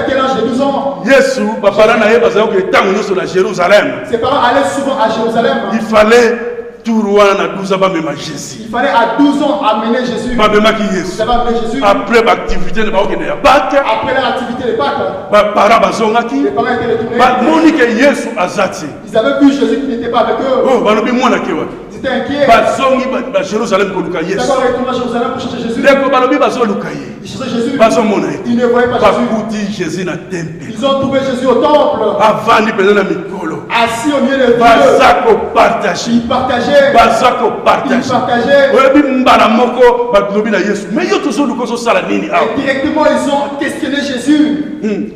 quel âge de 12 ans? Jésus, papa na ye bazao que tant nous sur la Jérusalem. Ses parents allaient souvent à Jérusalem. Il fallait tout roi na 12 ans ba même Jésus. Il fallait à 12 ans amener Jésus. Ba même qui Jésus. Jésus. Après l'activité de ba okene ya Pâques. Après l'activité de Pâques. Ba para bazongaki. Les parents étaient retournés. Ba moni que Jésus azati. Ils avaient vu Jésus qui n'était pas avec eux. Oh, ba lobi mwana ke wa. Ils étaient inquiets. Bazongi ba Jérusalem ko luka Jésus. D'abord retourner à Jérusalem pour chercher Jésus. Deko ba lobi bazo luka ye. Ils cherchaient Jésus. Ils ne voyaient pas Jésus na temple. Ils ont trouvé Jésus au temple. Avant de prendre la mikolo. Assis au milieu de Dieu. Bazako partager. Ils partageaient. Bazako partager. Ils partageaient. Oyebi mbala moko batlobi na Yesu. Mais yo toujours lukoso sala nini awa. Et directement ils ont questionné Jésus.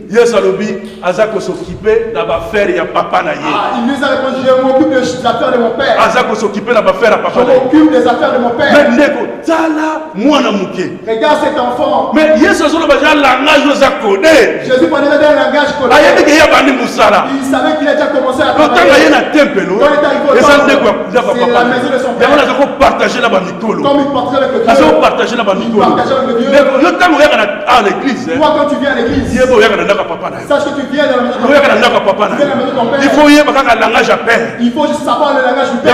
Yesu alobi azako s'occuper na baffaire ya papa na ye. Il nous a répondu je m'occupe des affaires de mon père. Azako s'occuper na baffaire ya papa na ye. Je m'occupe des affaires de mon père. Mais ndeko tala mwana muke. Regarde cet enfant. Mais Yesu azolo baja langage oza codé. Jésus parlait d'un langage codé. Ayebi ke ya bandi musala. Il savait qu'il a déjà commencé à travailler. Quand il y a un temple, c'est la maison de son père. Il faut partager la bamikolo. Comme il partageait avec le Dieu. Il faut partager la bamikolo. Il partageait avec le Dieu. À l'église. Toi quand tu viens à l'église. Sache que tu viens dans la maison de ton père. Tu viens dans la maison de ton père. Il faut y avoir un langage à père. Il faut juste savoir le langage du père.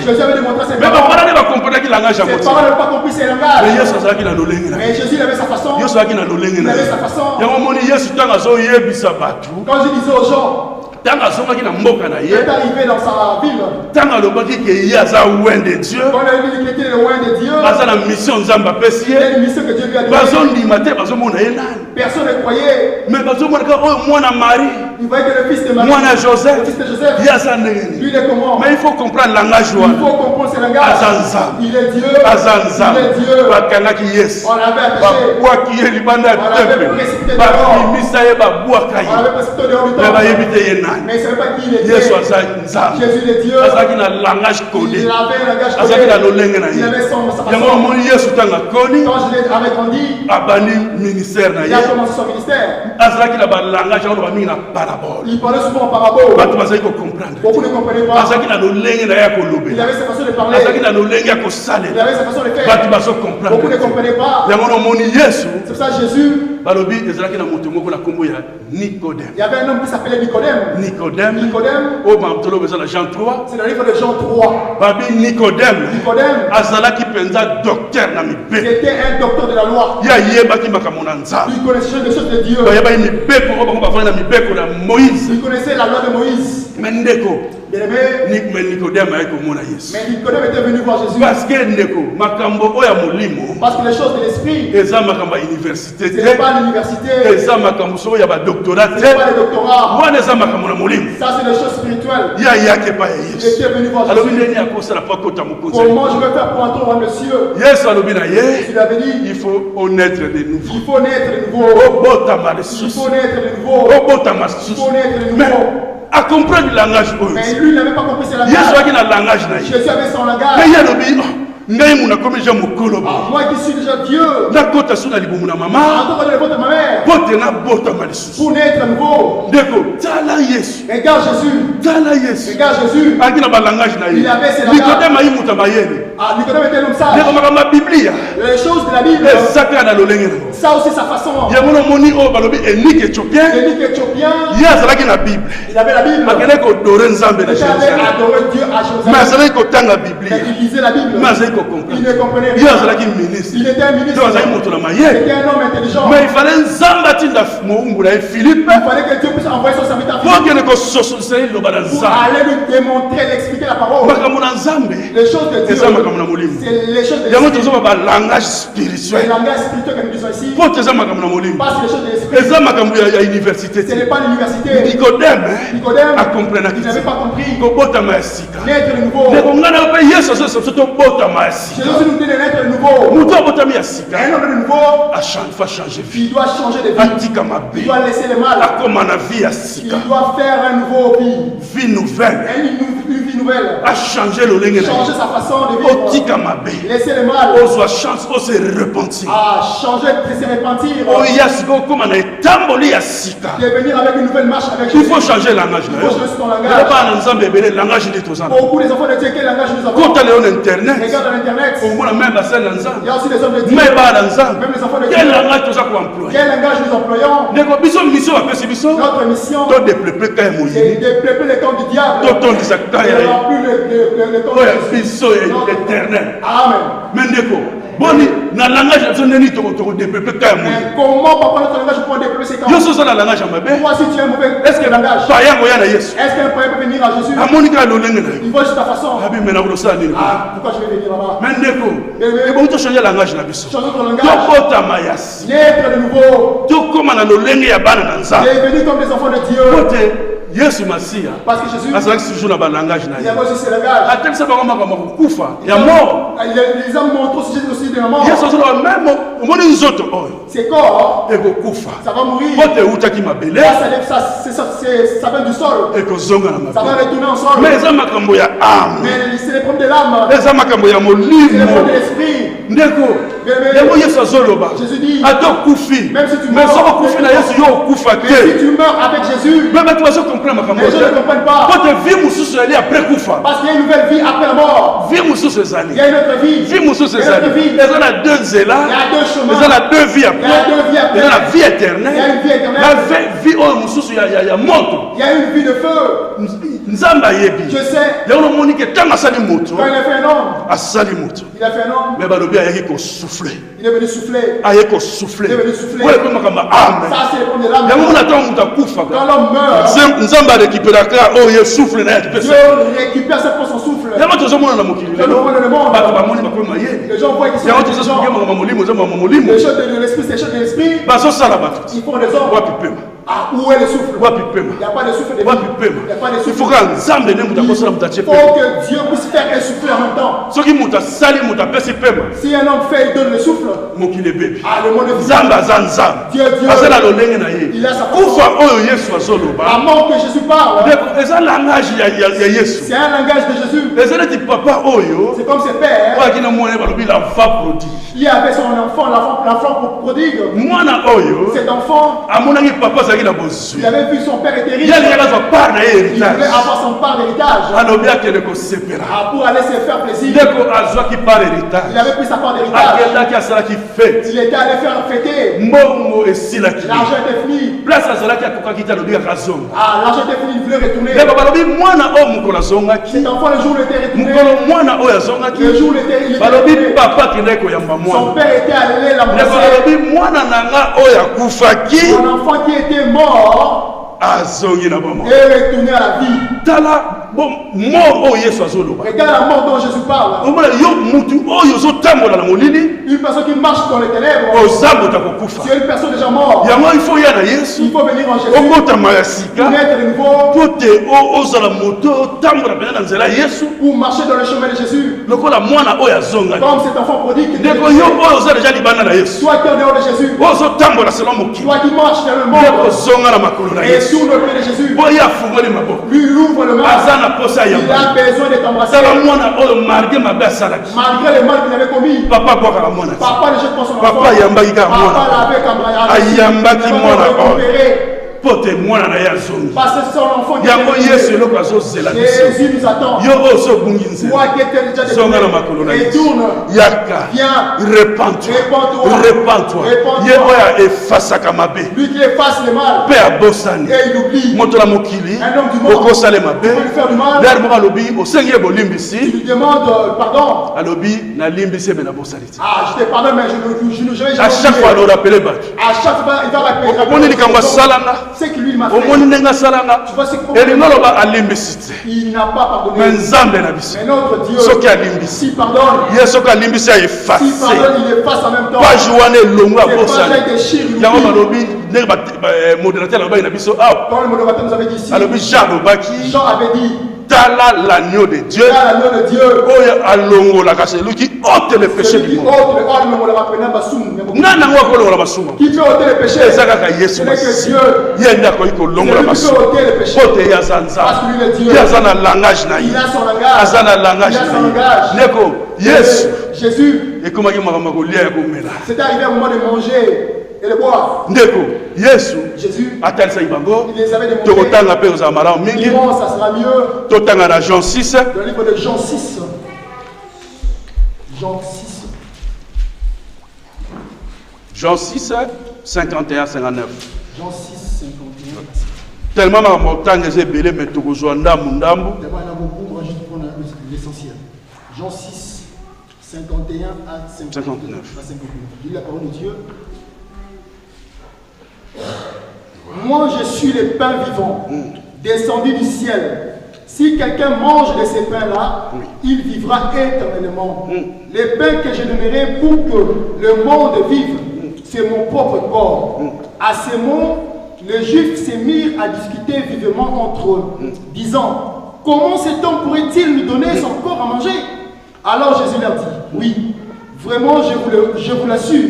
Jésus avait démontré ses parents. Ses parents n'avaient pas compris ses langages. Mais Jésus avait sa façon. Il avait sa façon. Quand je disais aux gens, quand il est arrivé dans sa ville, quand il est loin de Dieu, quand il était loin de Dieu, il y a une mission que Dieu lui a donnée. Personne ne croyait. Mais Marie, il voyait que le fils de Marie, Joseph, le fils de Joseph, lui il est comment? Mais il faut comprendre le langage. Il faut comprendre ce langage. Il est Dieu. Il est Dieu. On l'avait attaché. On l'avait précipité dehors. On l'avait précipité dehors du temple. Mais il ne savait pas qui il était. Jésus est Dieu. Il avait un langage codé. Il avait sa façon. Quand je l'avais grandi, il a commencé son ministère. Il parlait souvent en parabole. Beaucoup ne comprenaient pas. Il avait sa façon de parler. Il avait sa façon de faire. Beaucoup ne comprenaient pas. C'est pour ça Jésus. Il y avait un homme qui s'appelait Nicodème. Jean 3. C'est le livre de Jean 3. Nicodème. C'était un docteur de la loi. Il connaissait les choses de Dieu. Il connaissait la loi de Moïse. Mais Nicodème était venu voir Jésus. Parce que les choses de l'esprit, ce n'est pas l'université, ce n'est pas le doctorat. Ça, c'est les choses spirituelles. Il était venu voir Jésus. Comment je vais faire pour entrer au monsieur? Jésus lui avait dit, il faut naître de nouveau. Il faut naître de nouveau. Il faut naître de nouveau. Il faut naître de nouveau. À comprendre le langage. Mais lui, il n'avait pas compris ce langage. Jésus avait son langage. Moi qui suis déjà Dieu. Ma mère. Pour naître nouveau. Regarde Jésus. Regarde Jésus. Il avait ses langages. Nicodème était l'homme sage. Les choses de la Bible. Ça aussi sa façon. L'énigme éthiopien. Il avait la Bible. Il avait adoré Dieu à Jérusalem. Mais il lisait la Bible. Il ne comprenait rien. Il était un ministre. Il était un homme intelligent. Mais il fallait que Dieu puisse envoyer son serviteur pour aller lui démontrer, l'expliquer la parole. Les choses de Dieu, c'est les choses de Dieu. Le langage spirituel. Le langage spirituel que nous disons ici. Parce que les choses de l'esprit. Ce n'est pas l'université. Nicodème a compris. Il n'avait pas compris. L'être nouveau. Jésus nous dit de l'être nouveau. Un homme nouveau. Il doit changer de vie. Il doit laisser le mal. Il doit faire un nouveau vie nouvelle. Une vie nouvelle. Changer sa façon de vivre. Laisser le mal. Changer de se repentir. Devenir avec une nouvelle marche avec Jésus. Il faut changer le langage. Il faut changer son langage. Beaucoup des enfants de Dieu, quel langage nous avons? Regarde l'internet. Il y a aussi des hommes de Dieu. Même les enfants de Dieu. Quel langage nous employons? Notre mission, c'est de développer le camp du diable. Et remplir le camp de Jésus. Amen. Boni na langage de neni to développer quand même. Comment papa notre langage pour développer ces camps? Yo so la langage mabe. Toi si tu es mauvais, est-ce que langage? Païen goya na Yesu. Est-ce qu'un païen peut venir à Jésus? Amonika lo lengena. Il va juste ta façon. Abi mena ko sa nini. Pourquoi je vais venir là-bas? Mendeko. Et bon to changer langage na biso. Changer ton langage. To bota mayasi. L'être de nouveau. To koma na lo lenge ya bana na nza. Devenir comme des enfants de Dieu. Yesu Masia. Parce que Jésus. Asaki toujours na ba langage na. Il y a aussi ce langage. Atem sa ba ko kufa. Ya mort. Les hommes montrent aussi de la mort. Yesu so même omoni nzoto oyo. C'est corps. Et ko kufa. Ça va mourir. Pote utaki mabele. Ça vient du sol. Et ko zonga na mabele. Ça va retourner en sol. Mais ça makambo ya âme. Mais c'est les problèmes de l'âme. Mais ça makambo ya molimo. C'est les problèmes de l'esprit. Ndeko. Yemo Yesu azoloba. Jésus dit. Ato kufi. Même si tu meurs. Mais ça kufi na Yesu yo kufa te. Si tu meurs avec Jésus. Même toi je comprends makambo. Les gens ne comprennent pas. Pote vie mususu ali après kufa. Parce qu'il y a une nouvelle vie après la mort. Vie mususu ezali. Il y a une autre vie. Vie mususu ezali. Il y a deux zela. Il y a deux chemins. Il y a deux vies après. Il y a deux vies après. Il y a la vie éternelle. Il y a une vie éternelle. La vie oh mususu ya moto. Il y a une vie de feu. Nzamba yebi. Je sais. Ya ono moni ke tanga sali moto. Quand il a fait un homme. Asali moto. Il a fait un homme. Mais balobi ayaki ko souffler. Il est venu souffler. Ayeko souffler. Il est venu souffler. Ouais comme makamba amen. Ça c'est le premier l'âme. Ya mona tango mutakufa. Quand l'homme meurt. Nzamba récupérateur oh ye souffle na récupérer. Dieu récupère ça pour son souffle. Ya moto zo mona na mokili. Le monde. Ba ba moni ba ko maye. Les gens voient qu'ils sont. Ya moto zo so ngema mamolimo zo mamolimo. Les choses de l'esprit, c'est les choses de l'esprit. Ba so sala ba tout. Ils font des hommes. Wa pipema. Où est le souffle? Il n'y a pas de souffle de vie. Il n'y a pas de souffle. Il faut que Dieu puisse faire un souffle en même temps. Si un homme fait, il donne le souffle. Le monde est Dieu. Il a sa force. La mort que Jésus parle. C'est un langage de Jésus. C'est comme ses pères. Il avait son enfant, l'enfant prodigue. Cet enfant. Il avait vu son père était riche. Il voulait avoir son part d'héritage. Pour aller se faire plaisir. Il avait pris sa part d'héritage. Il était allé faire fêter. L'argent était fini. L'argent était fini, il voulait retourner. Cet enfant, le jour où il était retourné. Le jour où il était retourné. Son père était allé l'embrasser. Mon enfant qui était mort est retourné à la vie. Regarde la mort dont Jésus parle. Une personne qui marche dans les ténèbres. C'est une personne déjà morte. Il faut venir en Jésus. Pour naître de nouveau. Pour marcher dans le chemin de Jésus. Comme cet enfant prodigue. Toi qui es en dehors de Jésus. Toi qui marches dans le monde. Et sur le pied de Jésus. Lui ouvre le mal. Il a besoin de t'embrasser. Malgré le mal qu'il avait commis. Papa ne jette pas son enfant. Papa l'avait récupéré. Pote mwana na ya zongi. Parce que son enfant qui Yango Yesu eloko azozela biso. Jésus nous attend. Yo oso bungi nzela. Toi qui étais déjà Songa na makolo na et Yesu. tourne. Yaka. Viens. Repends-toi. Répands-toi. Repends-toi. Répands-toi. Ye oya efasaka mabe. Lui qui efface le mal. Pe abosani. Et il oublie. Moto la mokili. Un homme du monde. Okosale mabe. Tu peux lui faire du mal. D'ailleurs mo alobi osengi Tu bolimbisi. lui demandes pardon. Alobi na limbisi be na bosali. Ah, je te pardonne, mais je ne jamais À chaque fois le rappeler bat. À chaque fois, il va rappeler. Omoni likambo salanga. C'est que lui m'a fait. Omoni nenga salanga. Tu vois ce que Elinolo ba alimbisi. il n'a pas pardonné. Mais nzambe na biso. Mais notre Dieu, Soki alimbisi. s'il pardonne, Yesu ka limbisi a s'il effacé. pardonne, il efface en même temps. Pas jouane longo a C'est pas bosali. j'ai déchiré, il Yango oublie. balobi ne ba modérateur la ba na biso ah. Quand le modérateur nous avait dit ici, Alobi Jean Lobaki. Jean avait dit, Tala l'agneau de Dieu. là, l'agneau de Dieu, Oya alongo la celui qui ôte le péché celui du qui monde. ôte le ordre, on le rappelle, Bassoum. Nana ngwa ko longo la basuma. Qui peut ôter le péché? Eza kaka Yesu. Ce n'est que Dieu. Yenda ko iko longo la Celui qui basuma. peut ôter le péché. Pote ya zanza. Parce que lui est Dieu. Ya zana langage na Il ye. a son langage. Azana langage Il a son na langage. ye. Neko Yesu. Jésus, Ekomaki makambo kolia ya komela. c'était arrivé au moment de manger et de boire. Ndeko Yesu Jésus, atalisa ibango. il les avait demandé. Tokotanga pe ozala malamu mingi. Bon, ça sera mieux. Totanga na Jean 6. Dans le livre de Jean 6. Jean 6. Jean 6, 51, 59. Jean 6, 51. Tellement makambo otanga eza ebele me tokozwa ndambu ndambu. D'abord, il y en a beaucoup, on va juste prendre l'essentiel. Jean 6, 51 à 59. À 59. Il dit la parole de Dieu. Moi, je suis le pain vivant, descendu du ciel. Si quelqu'un mange de ces pains-là, il vivra éternellement. Les pains que je donnerai pour que le monde vive, c'est mon propre corps. À ces mots, les Juifs se mirent à discuter vivement entre eux, disant, comment cet homme pourrait-il nous donner son corps à manger? Alors Jésus leur dit, oui, vraiment je vous l'assure,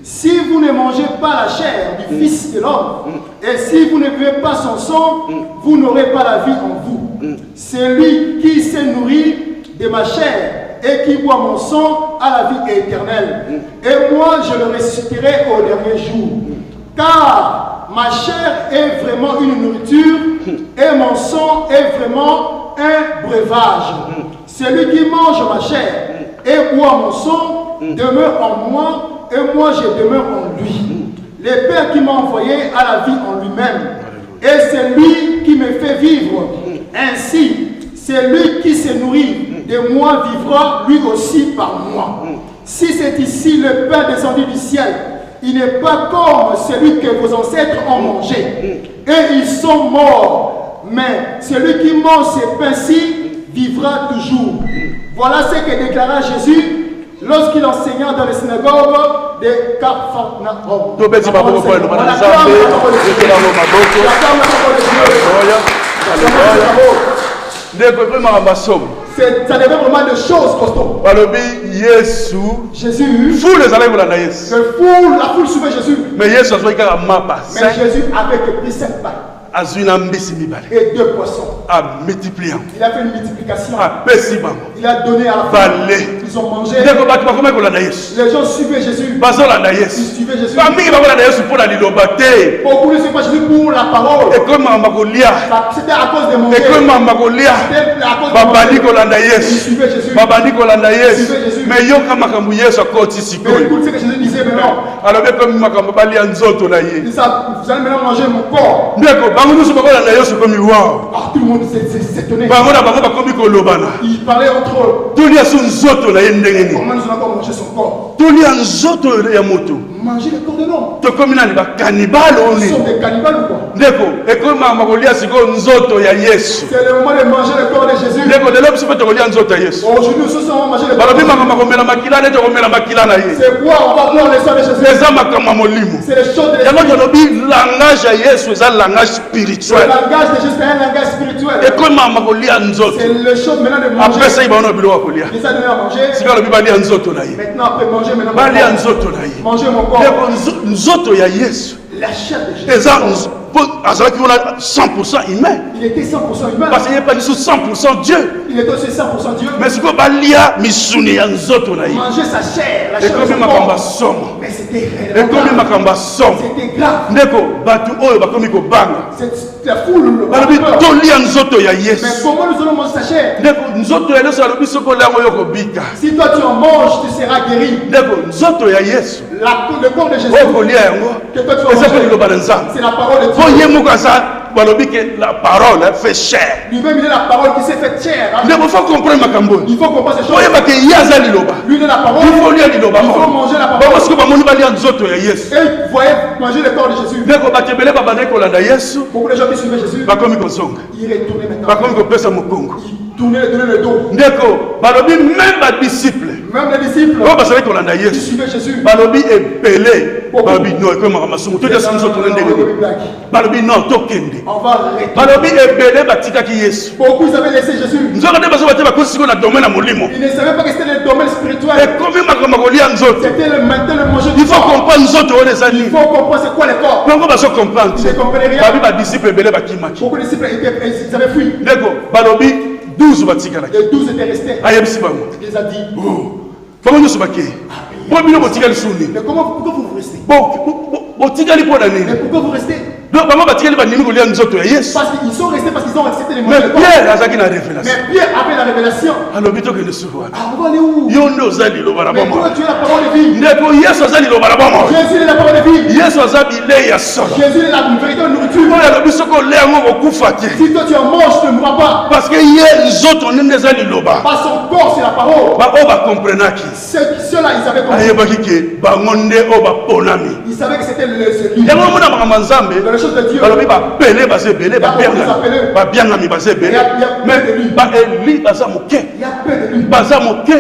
si vous ne mangez pas la chair du Fils de l'homme, et si vous ne buvez pas son sang, vous n'aurez pas la vie en vous. Celui qui se nourrit de ma chair et qui boit mon sang a la vie éternelle. Et moi je le ressusciterai au dernier jour. Car ma chair est vraiment une nourriture et mon sang est vraiment un breuvage. Celui qui mange ma chair et boit mon sang demeure en moi et moi je demeure en lui. Le Père qui m'a envoyé a la vie en lui-même. Et c'est lui qui me fait vivre. Ainsi, celui qui se nourrit de moi vivra lui aussi par moi. Si c'est ici le pain descendu du ciel, il n'est pas comme celui que vos ancêtres ont mangé. Et ils sont morts. Mais celui qui mange ces pains-ci vivra toujours. Voilà ce que déclara Jésus lorsqu'il enseignait dans les synagogues de Capharnaüm. Ça devait vraiment de choses costauds. Jésus, la foule suivait Jésus. Mais Jésus avait pris 7 pains et 2 poissons. Il a fait une multiplication. Il a donné à la foule. Ils ont mangé. Les gens suivaient Jésus. Ils suivaient Jésus. Beaucoup ne suivaient pas Jésus pour la parole. C'était à cause de manger. C'était à cause de manger. Ils suivaient Jésus. Mais écoute ce que Jésus disait maintenant. Vous allez maintenant manger mon corps. Tout le monde s'étonnait. Ils parlaient entre eux. Comment nous allons manger son corps? Manger le corps de l'homme. Ils sont des cannibales ou quoi? C'est le moment de manger le corps de Jésus. Aujourd'hui, nous sommes manger le corps de Jésus. C'est quoi? On va boire le sang de Jésus. C'est les choses de l'esprit. Le langage spirituel. Le langage de Jésus, c'est un langage spirituel. C'est le chose maintenant de manger. Après ça, il va donné à manger. Maintenant, après manger, maintenant manger mon corps. La chair de Jésus. azalaki wana 100% humain. Il était 100% humain. Parce qu'il n'est pas du tout 100% Dieu. Il était aussi 100% Dieu. Mais ce que balia misuni ya nzoto na ye. Manger sa chair, la Et chair. comme makamba somo. Mais c'était Et réellement comme grave. makamba somo. C'était grave. Ndeko batu oyo bakomi ko banga. C'est la foule. Balobi tolia nzoto ya Mais Yesu. comment nous allons manger sa chair? Ndeko nzoto ya Yesu alobi soko lango yo kobika. Si toi tu en manges, tu seras guéri. Ndeko nzoto ya Yesu. Le corps de Jésus. Oyo kolia yango. Que toi tu vas Eza ko manger. liloba na Nzambe. C'est la parole de Po Dieu. ye moko aza balobi que la parole fait chair. Lui-même, il est la parole qui s'est faite chair. Hein? Ndeko faut comprendre makambo. Il faut comprendre ces Po ye choses. ba ke yaza liloba. Lui, il est la parole. Il faut lire liloba. Il faut manger la parole. Parce que bamoni balia nzoto ya Yesu. Et vous voyez manger le corps de Jésus. Ndeko batebele babandaki kolanda Yesu. Beaucoup de gens qui suivaient Jésus, Bakomi kozonga. ils retournaient maintenant. Bakomi kopesa mokongo. Ils tournaient, donnaient le dos. Ndeko balobi même ba disciple. Même les disciples Oyo bazalaki kolanda qui Yesu. suivaient Jésus, Balobi ebele. Balobi non ekomaka masumu. Todia sinzo tolende ndenge. Balobi non tokende. on va retourner. Balobi ebele batikaki Yesu. Beaucoup ils avaient laissé Jésus. Nzoka nde bazo batie bakosi siko na domaine na molimo. Ils ne savaient pas que c'était le domaine spirituel. Ekomi makambo kolia nzoto. C'était le matin, le manger Il du faut corps. comprendre nzoto oyo eza Il nini. faut comprendre c'est quoi le corps. Ntango bazo comprendre. Ils ne comprenaient rien. Babi badisciple ebele bakimaki. Beaucoup de disciples ils avaient fui. Ndeko balobi 12 batikalaki. Les 12 étaient restés. Ayebisi bango. Il les a dit. Bango nyonso bakei. Po bino botikali suni. Mais pourquoi vous restez? Botikali mpo na Mais nini? pourquoi vous restez? Donc bango batikali bandimi kolia nzoto ya Yesu. Parce qu'ils sont restés parce qu'ils ont accepté les Mais manger le corps. Pierre azalaki na révélation. Mais Pierre, après la révélation, Alobi tokende suku wana. ah, on va aller où? Yo nde oza liloba na Mais bomoi. toi, tu es la parole de vie. Ndeko Yesu aza liloba na bomoi. Jésus est la parole de vie. Yesu aza bilei ya solo. Jésus est la véritable nourriture. Oyo alobi soki olia yango kokufa te. Si toi tu en manges, tu ne mourras pas. Parce que ye nzoto nde eza liloba. Pas son corps, c'est la parole. Oyo bakomprenaki. Ceux-là, ils savaient compris. Ayebaki ke bango nde oyo baponami. Ils savaient que c'était ce livre. Yango omona makambo ya Nzambe. Dans les choses de Dieu. Balobi bapele baza ebele babiangami baza ebele mais baeli baza moke Il y a peu de lui. baza moke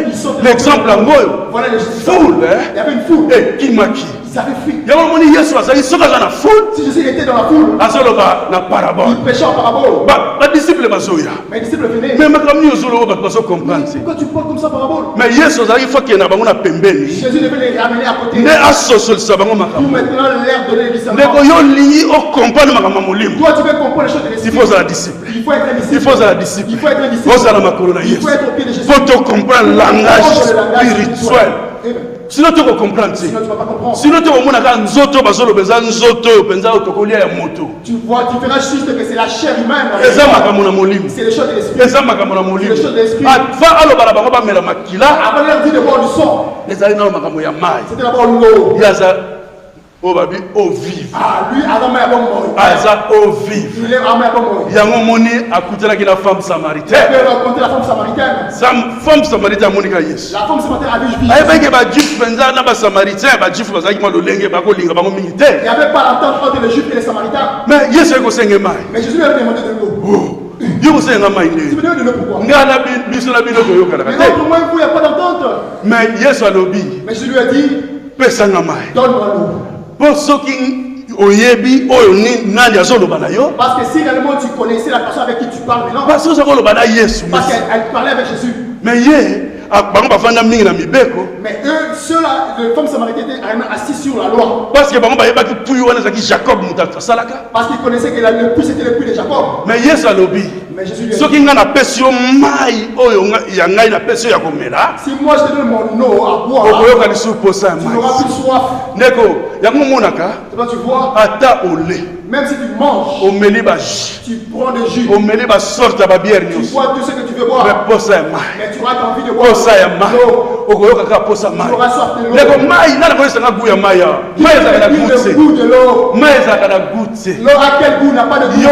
l'exemple yango oyo Voilà les foule Il y avait une foule. ekimaki Ils avaient fui. yango omoni Yesu azali soki aza na foule Si Jésus était dans la foule, azoloba na parabole il prêchait en parabole. badisciple bazoya Mes disciples venaient. mais makambo nini ozoloba oyo bato bazocomprendre te Pourquoi tu parles comme ça parabole? mais Yesu azalaki fo akende na bango na pembeni Jésus devait les ramener à côté. nde asosolisa bango Pour makambo maintenant l'air donner les disciples. ndeko yo olingi okomprendre makambo ya molimo Toi, tu veux comprendre les choses de il l'esprit. faut ozala disciple Il faut être un disciple. il faut ozala disciple Il faut être un disciple. ozala makolo na Il Yesu faut être au pied de Jésus. faut te comprendre langage Le langage spirituel Amen. sinon tokocomprendre te Sinon, tu ne vas pas comprendre. sinon tokomonaka nzoto bazoloba eza nzoto oyo mpenza oyo tokolia ya moto Tu vois, tu verras juste que c'est la chair humaine. eza makambo na molimo C'est les choses de l'esprit. eza makambo na molimo C'est les choses de l'esprit. ava aloba na bango bamela makila Avant de leur dire de boire du sang, ezali nano makambo ya mai c'était d'abord l'eau. ye aza oyo babi eau vive Ah, lui, avant même avant mort. aza eau vive Il est avant même avant mort. yango omoni akutanaki na femme Il samaritaine peut raconter la femme samaritaine. femme samaritaine amonika Yesu La femme samaritaine avait vu Jésus. ayebaki bajuif mpenza na basamaritain bajuif bazalaki mwa lolenge bakolinga bango mingi Il te n'y avait pas l'entente entre les Juifs et les Samaritains. mais Yesu ayi kosenge mai Mais Jésus lui avait demandé de l'eau. yo kosenga mai Tu ndeni me donnes de l'eau pourquoi? ngai na biso na bino toyokanaka Mais te entre moi et vous, il n'y a pas d'entente. mais Yesu alobi Mais Jésus lui a dit, pesanga mai donne-moi l'eau. mpo soki oyebi oyo nani azoloba na yo Parce que si réellement tu connaissais la personne avec qui tu parles maintenant, parce que oza koloba na Yesu parce qu'elle parlait avec Jésus. mais ye bango bafanda mingi na mibeko Mais eux, ceux-là, les femmes samaritaines étaient vraiment assis sur la loi. parce que bango bayebaki puyi wana ezalaki Jacob moto asalaka Parce qu'ils connaissaient que le puits c'était le puits de Jacob. mais Yesu alobi Mais Jésus lui a soki dit, ngai napesi yo mai oyo ya ngai napesi yo ya komela si moi je te donne mon eau à boire, okoyoka lisusu posa ya tu mai n'auras plus soif. ndeko yango omonaka C'est quand tu vois, ata ole même si tu manges, omeli bajus tu prends de jus, omeli basorte ya babiere tu nyonso bois tout ce que tu veux me boire. posa ya mai Mais tu auras envie de boire posa ya mai l'eau. okoyoka kaka posa mai Tu auras soif de l'eau. ndeko mai nani koyesanga gu ya mai ya mai ezalaka na gu Le te goût de l'eau. mai ezalaka na gu te L'eau à quel goût n'a pas de goût. yo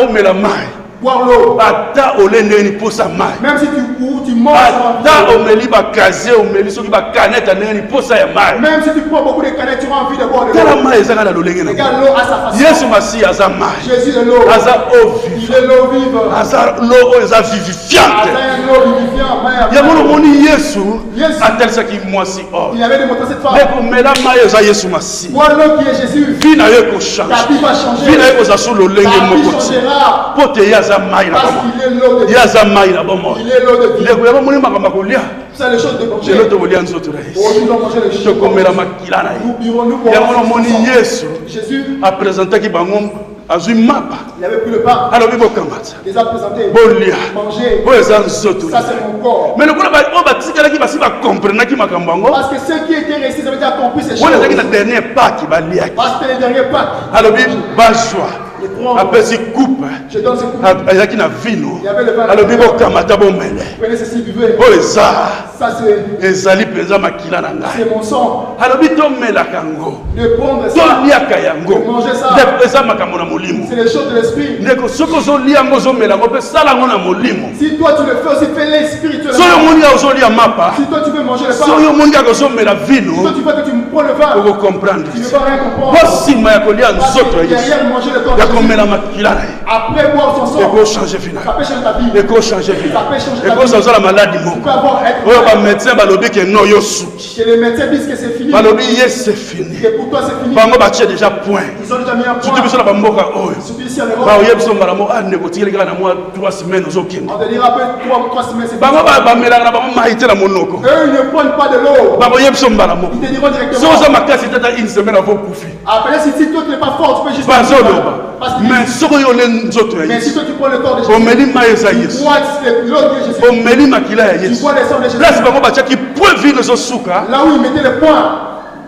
omela mai Boire l'eau. ata ole ndenge posa mai Même si tu manges, ata omeli bakaze omeli soki bakanete ndenge posa ya mai même si tu prends beaucoup de canettes, tu auras envie de boire de tala l'eau. mai ezaka na lolenge na Regarde l'eau à sa façon. Yesu masiya aza mai Jésus est l'eau. aza eau vive Il est l'eau vive. aza lo oyo eza vivifiante Aza un eau vivifiant. yango lomoni Yesu Yesu. atelisaki mwasi oyo Il avait démontré cette femme. nekomela mai eza Yesu masiya Bois l'eau qui est Jésus. vi na yo Ta ekochange vie va changer. vi na yo ekozala so Ta lolenge vie moko te changera. mpo te ye aza mai na Parce bomoi qu'il est l'eau de ye vie. aza mai na bomoi Il est l'eau de vie. ndeko yango moni makambo ya kolia C'est les choses de manger. lelo tokolia nzoto na Yesu Aujourd'hui, nous allons manger les choses. tokomela makila na ye Nous buvons, nous boirons. yango nomoni Yesu Jésus apresentaki bango Il n'avait plus le pain. Alors, Il les a présentés. Manger. Ça, c'est mon corps. Mais le Parce que ceux qui étaient restés, ils avaient déjà compris ces choses. c'est le dernier pas qui va lier. Parce que c'était le dernier pas. Alors, après, c'est coupe. Je donne ce coupe. Il y avait le vin. Alors, Prenez ceci, buvez. Ça, c'est mon sang. De prendre ça. De manger ça. C'est les choses de l'esprit. Si toi tu le fais aussi, fais-les spirituellement. Si toi tu veux manger le pain, si toi tu veux que tu me prends le vin, tu ne vas rien comprendre. Parce que derrière manger le corps de Jésus, après boire son sang, ça peut changer ta vie. Ça peut changer ta vie. Tu peux avoir que les médecins disent que c'est fini. Et pour toi c'est fini. Ils ont déjà mis un point. Surtout ici en Europe. On te dira après 3 semaines c'est fini. Eux ils ne prennent pas de l'eau. Ils te diront directement. Après si toi tu n'es pas fort, tu peux juste mais si toi tu prends le corps de Jésus, tu bois l'eau de Jésus, tu bois les sangs de Jésus, là où il mettait le point,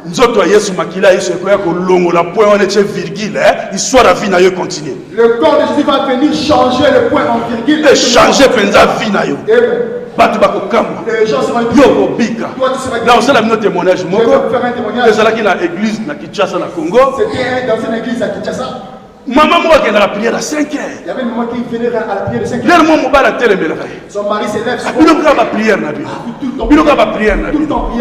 nzoto ya Yesu makila Yesu ekoya kolongola point wana che virgule histoire la vie na yo continue. Le corps de Jésus va venir changer le point en virgule et changer penza vie na yo. Batu bako kamba. Les gens seront yo bika. Là on sait la notre témoignage moko. Je vais faire un témoignage. C'est là qui na église na Kinshasa na Congo. C'était dans une église à Kinshasa. Maman moi qui est dans la prière à 5 heures. Il y avait une maman qui venait à la prière de 5 heures. Son mari s'élève.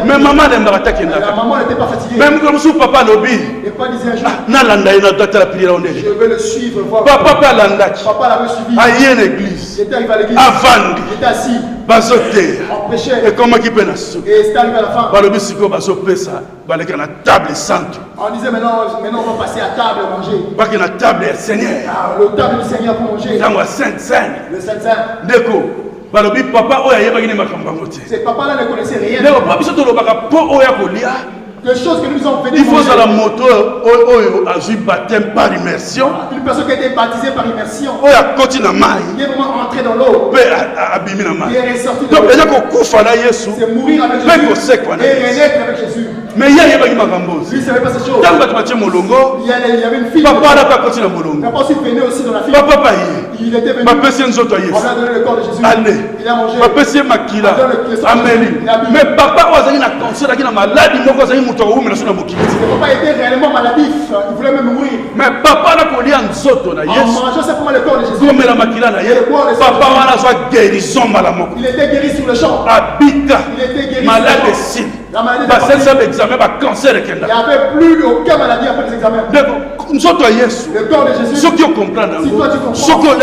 Mais maman n'aime pas attaquer. La maman n'était pas fatiguée. Même comme si papa lobby. Et pas disait un jour. Je vais le suivre voir. Papa l'avait suivi. Il y a une église. Il était arrivé à l'église. Il était assis. On prêchait. Et comment qui peut et c'était arrivé à la fin. On disait maintenant on va passer à table et manger. Pas que la table est Seigneur. Le table du Seigneur pour manger. Dans la Sainte Seine. Le Sainte Seine. D'accord. Papa c'est papa là ne connaissait rien. Les choses que nous avons fait. Il faut à la moto au baptême par immersion. Une personne qui a été baptisée par immersion. Il est vraiment entré dans l'eau. Il est ressorti de l'eau. C'est mourir avec Jésus et renaître avec Jésus. Mais il y a lui ne savait pas ces choses. Il y avait une fille. Papa aussi venait aussi dans la fille. Il était venu. On lui a donné le corps de Jésus. Allez. Il a mangé. Mais papa a maladie. Papa était réellement maladif. Il voulait même mourir. Mais papa a mangeant simplement le corps de Jésus. Papa a guérison. Il était guéri sur le champ. Il était guéri malade sur le champ. La maladie de cancer. Il n'y avait plus aucune maladie après les examens. Le corps de Jésus. Ce qui comprend, si toi tu comprends, ce que l'on a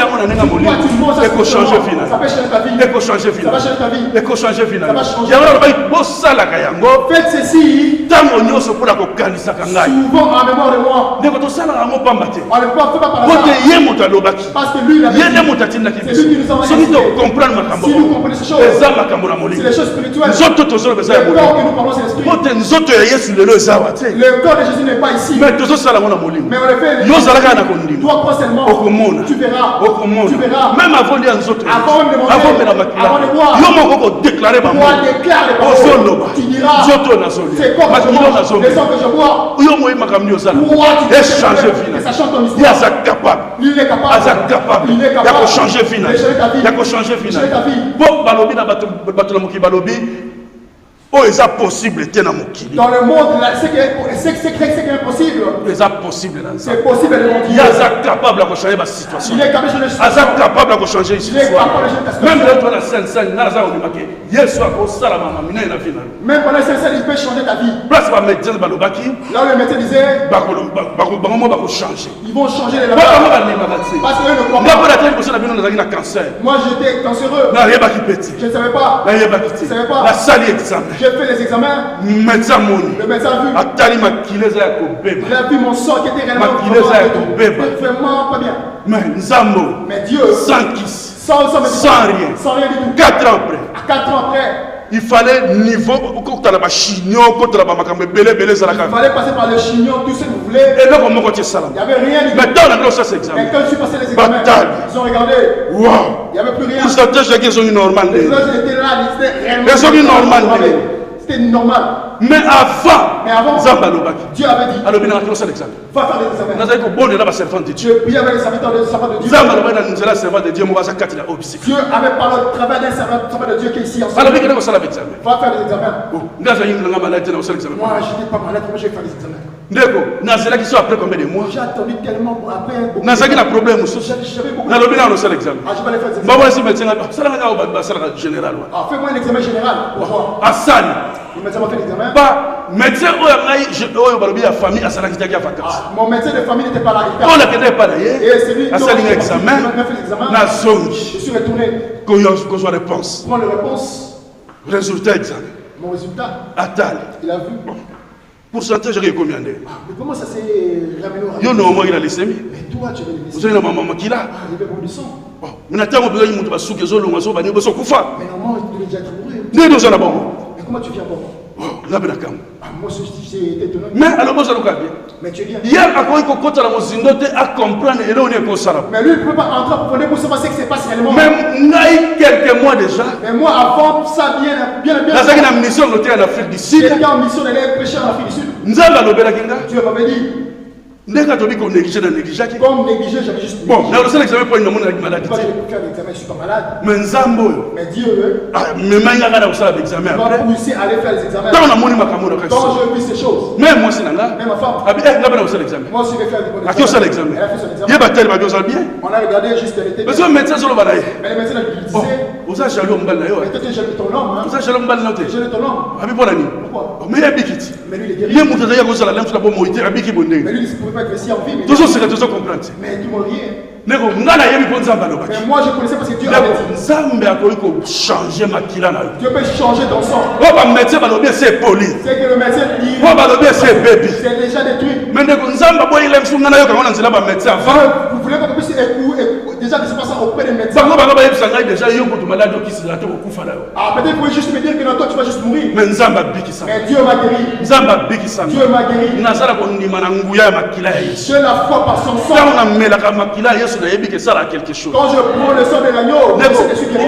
changer final. Ça va changer ta vie. Ça va changer final. Ça va changer ta vie. Faites ceci. Souvent en mémoire de moi. On ne peut pas par hasard. Parce que lui, c'est lui qui nous a envoyé. Si nous comprenons ces choses, c'est les choses spirituelles. Le corps que nous parlons, c'est l'esprit. Le corps de Jésus n'est pas ici. Mais on le fait. Toi, crois seulement. Tu verras. Même avant de boire. Tu déclarer tu diras c'est quoi les gens que je bois. Et ça change ton histoire. Il est capable. Il est capable. Changer final. Oh, c'est possible. Dans le monde, c'est impossible. C'est possible. C'est possible dans le monde. Il est capable de changer la situation. Il est capable de changer la situation. capable de changer la situation. Même dans la Sainte-Sainte, même pendant la Sainte-Sainte, il peut changer ta vie. Là où le médecin disait, ils vont changer les laveurs. Parce qu'eux ne croient pas. Moi j'étais cancéreux. Je ne savais pas. La salle examen. J'ai fait les examens. Le médecin a vu. Il a vu mon sang qui était vraiment pas bien. Mais Dieu, sans rien du tout. 4 ans après. 4 ans après. Il fallait niveau. Il fallait passer par le chignon, tout ce que vous voulez. voulait. Et là, comment tu ça? Il n'y avait rien. Mais dans la classe, c'est examen. Mais quand je suis passé les examens, ils ont regardé. Wow. Il n'y avait plus rien. Pour ça, ils sont normales. Les autres étaient là, ils étaient réellement. Ils sont normales. C'était normal. Mais avant, Dieu avait dit, alors, il a fait l'examen. Va faire des examens. Nous avons bon là, servant de Dieu. Puis avec les serviteurs de Dieu. Dieu avait parlé au travers d'un servant de Dieu qui est ici ensemble. Alors, il a fait l'examen. Va faire des examens. Moi, je n'étais pas malade, moi, je vais faire des examens. Après combien de mois? J'ai attendu tellement après un problème. J'avais beaucoup. Je vais faire l'examen. Je vais aller faire des examens. Général. Fais-moi un examen général. Pourquoi? Hassan. Il m'a fait l'examen. Pas médecin la famille à vacances. Mon médecin de famille n'était pas là. On n'était pas là. Et c'est lui qui a fait l'examen. Je suis retourné. Qu'on soit réponse. Prends la réponse. Résultat examen. Mon résultat. Attal. Il a vu. Pourcentage, j'ai combien de? Mais comment ça s'est ramené au Yo, non, moi, il a laissé. Mais toi, tu veux laisser. Vous avez la maman qui l'a. Il y avait beaucoup de sang. Mais maintenant, vous avez dit que vous avez dit que vous avez dit que vous avez dit mais normalement, il est déjà trouvé. Mais comment tu viens bon? Moi, j'étais étonné. Mais alors, vous allez mais tu viens. Hier, à quoi il faut que la à comprendre et là, on est comme ça. Mais lui, il ne peut pas entrer pour savoir ce qui se passe réellement. Même quelques mois déjà. Mais moi, avant ça, bien. Là, c'est une mission en Afrique du Sud. J'étais en mission d'aller prêcher en Afrique du Sud. Nous avons Dieu m'avait dit. Comme négligé, j'avais juste. Bon, là, c'est l'examen pour une maladie. Moi, j'ai pu faire l'examen, je ne suis pas malade. Mais Dieu, mais il va pousser à aller faire les examens. Quand je vis ces choses. Même moi, c'est là. Même ma femme. L'examen. Moi aussi, je vais faire des examens. Elle a fait son examen. On a regardé juste l'été. Mais le médecin, mais le médecin a dit, vous avez jaloux, mais toi, tu es jaloux de ton homme. vous avez jaloux, j'ai de ton homme. Pourquoi? Mais il y a Bikit. Mais lui, il est guéri. Il y a Moutaza, il y a Gonzala, l'âme sur la bombe, il y a Bikit. Mais lui, il ne pouvait pas être ici en vie. Toujours, c'est que tu comprends. Mais tout le monde rien. Mais moi, je connaissais parce que Dieu avait dit. Changer ma kila. Dieu peut changer ton sang. C'est poli. C'est que le médecin dit. C'est bébé. C'est déjà détruit. Mais vous voulez qu'on puisse déjà que c'est pas ça auprès des médecins. Peut-être vous pouvez juste me dire que non, toi tu vas juste mourir. Mais Dieu m'a guéri. Dieu m'a guéri. Je la foi par son sang. Quand je prends le sang de l'agneau, je suis guéri.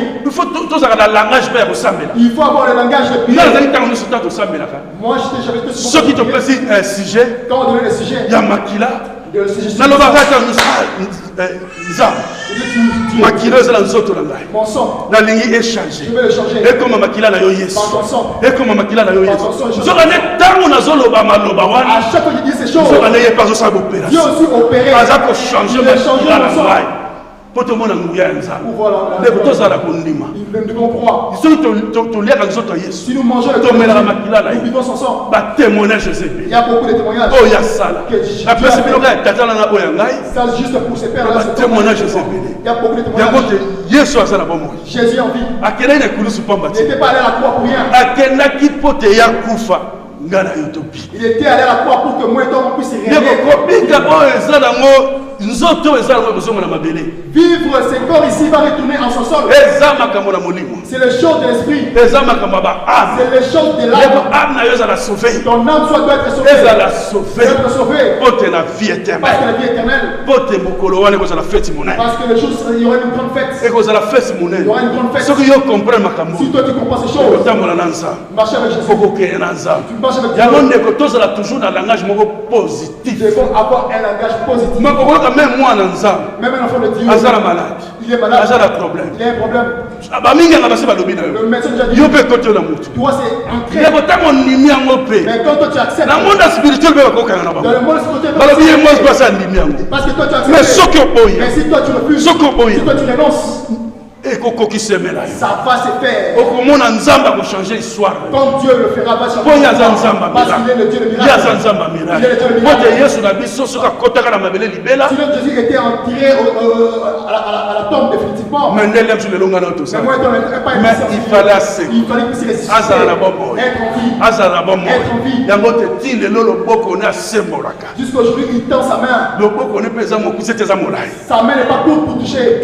Il faut avoir le langage de prière. Moi, j'avais tout ce qui te plaît, un sujet. Quand on donnait le sujet, il y a Makila. Mon sang. La ligne est changée. Je vais le changer. Et comme Makila na yo yes. Par ton sang. Et comme Makila na yo yes. Par ton sang. À chaque fois qu'il dit ces choses, Dieu aussi opéré. Changer mon sang. Pour tout le monde en Guyane, nous devons croire. Si nous mangeons le nous vivons sans sang. Il y a beaucoup de témoignages. Oh, il y a ça là. Ça, juste pour ces pères-là. Il y a beaucoup de témoignages. Jésus en vie. Il n'était pas allé à la croix pour rien. Il était allé à la croix pour que moi et toi on puisse régner. Vivre ses corps ici va retourner en son sol. C'est le chose de l'esprit. C'est le chose de l'âme. Ton âme doit être sauvée. Être sauvée. Parce que la vie éternelle. Parce que le jour il y aura une grande fête. Il y aura une grande fête. Si toi tu comprends ces choses, marche avec Jésus. Tu marches avec Dieu. Toujours dans un langage positif. Nous devons avoir un langage positif. Même moi, même un enfant de Dieu, il est malade. Il a un problème. Il a un problème. Le médecin déjà dit, toi c'est ancré. Mais quand toi tu acceptes, dans le monde spirituel, parce que toi tu acceptes. Mais si toi tu refuses, si toi tu renonces, ça va se faire. Quand Dieu le fera, va changer. Parce qu'il est le Dieu de miracle. Il est le Dieu de miracle. Sinon Jésus était enterré à la tombe définitivement. Mais il fallait qu'il puisse résister. Être en vie. Jusqu'aujourd'hui, il tend sa main. Sa main n'est pas courte pour toucher.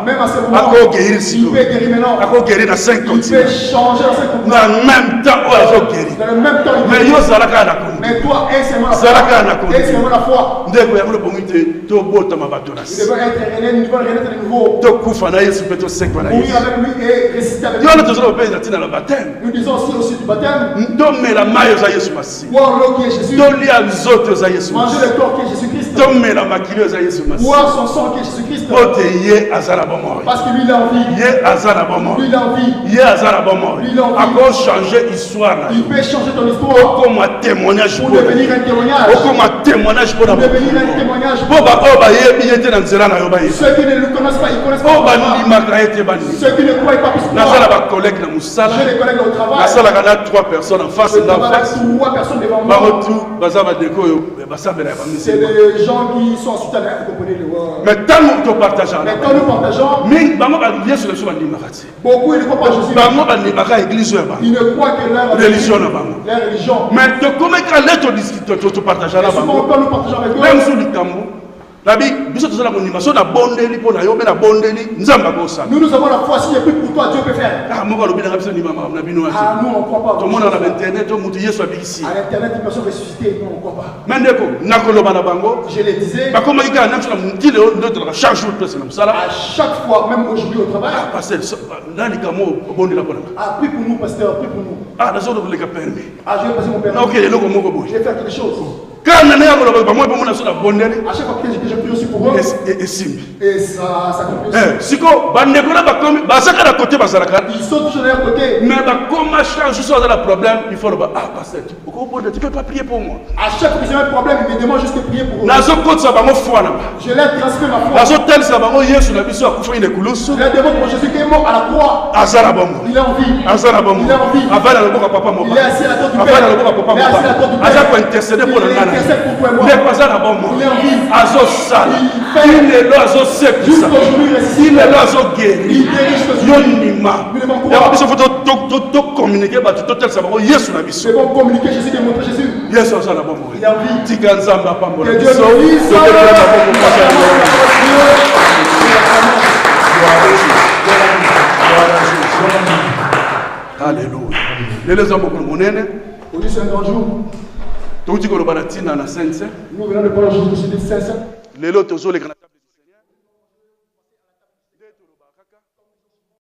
Même à ce Ako guérir il peut guérir maintenant. Ako guérir dans 5 Il continents. peut changer dans 5 continents. Dans le même temps, où Ako guérir. Dans le même temps, il Mais guérit. yo zalaka na konde. Mais toi, aie seulement la Zalaka na foi. konde. Aie seulement la foi. Ndeko ya ngolo bongite to bota mabato na Nous si. devons être renaître, nous devons renaître de nouveau. To kufa na Yesu peto sekwa na Mourir Yesu. avec lui et résister avec lui. Yo na tozolo pe tina la baptême. Nous disons aussi du baptême. To mela mayo za Yesu masi. Boire l'eau qui est Jésus. To lia zoto za Yesu. Manger le corps qui est Jésus-Christ. To mela makilo za Yesu masi. Boire son sang qui est Jésus-Christ. Pote ye azala bomo. Parce que lui, il a envie. Ye azala bomo. Lui, il a envie. Ye azala bomo. Lui, il a envie. Ako changer histoire na. Il peut changer ton histoire Comme un témoignage pour pour devenir un témoignage. comme un témoignage pour Pour devenir un témoignage. pour ba oba ye bilete na nzela na yo ba ye. Ceux qui ne le connaissent pas, ils connaissent Oba pas. ni makayete bani. Ceux qui ne croient pas plus que Nazala moi. ba collègue na musala. Je les collègues au travail. Nasala kana 3 personnes en face Je et en travaille face. avec 3 personnes devant Ba moi. rotu bazaba deko yo basabela ba C'est misi. des gens qui sont ensuite à la compagnie de voir. Mais tant nous partageons. Mais quand nous partageons, Mais bango ba lié sur le soin di makati. beaucoup ils ne croient pas en Jésus. Bango ba ni baka église ya ba. Ils ne croient que leur Religion na bango. leur religion. Mais to comment quand lettre discute to partager Et na souvent bango. quand nous partageons avec Même eux, sur le tambo. Nabi biso tozala konimation na bondeli po na yo be na bondeli nzamba ko sa. nous avons la foi. Si il y a plus pour toi, Dieu peut faire. Ah moko lobi na biso ni mama na bino ati. Ah, nous on ne croit pas. To mona na internet to mutu Yesu abikisi. À l'internet, ils peuvent ressusciter. Nous on ne croit pas. Mendeko nakoloba na bango. Je le disais, Ba koma ika na msala mutile notre chaque jour place na msala. à chaque fois, même aujourd'hui au travail, Pasteur nani kamo bondi la kona. ah, prie pour nous, pasteur, prie pour nous. Ah nazo le ka permis. Ah, je vais passer mon père. Na okay loko moko boy. Je vais faire quelque chose. Kana na yako ba mo mona so na bondeli. À chaque fois que je prie aussi pour eux, Et simbi. et ça conclut aussi. Siko bandeko na ba komi ba saka na côté bazalaka. Ils sont toujours de leur côté. Mais bah, comme à chaque jour, ça a le problème, il faut le dire, ah, pasteur, tu ne peux pas prier pour moi. À chaque fois que j'ai un problème, ils me demandent juste de prier pour eux. Nazo côte ça va me foi là-bas. Je leur transmets ma foi. Nazo tel ça va me Yesu na biso akufa ine kulusu. Je leur demande pour Jésus qui est mort à la croix. Azara bomo. Il est en vie. Azara bomo. Il est en vie. Avala le boka papa mo. Il est assis à la tête du Avala le Père. boka papa Il est assis à la tête mo. du Aza Père. ko intercéder pour le Il nana. intercède pour toi et moi. Ne pas à bomo. Il est en vie. Azo sala. Il fait. Il est là azo sek. Jusqu'aujourd'hui, il ressuscite. Il est là azo guéri. Il guérit jusqu'aujourd'hui. Yonima. Nous devons Ya croire. biso faut to communiquer ba to tel ça va Yesu na biso. Nous devons communiquer Jésus, démontrer Jésus. Yesu azala bomo. Il est en vie. Tika nzamba pambo Que na Dieu biso. bénisse. Tokekela bango mpasi ya Lord. Alléluia. Lelo eza mokolo monene Aujourd'hui, c'est un grand jour. touti koloba na ntina na sainte Nous venons de parler aujourd'hui de Saint-Saint. lelo tozoleka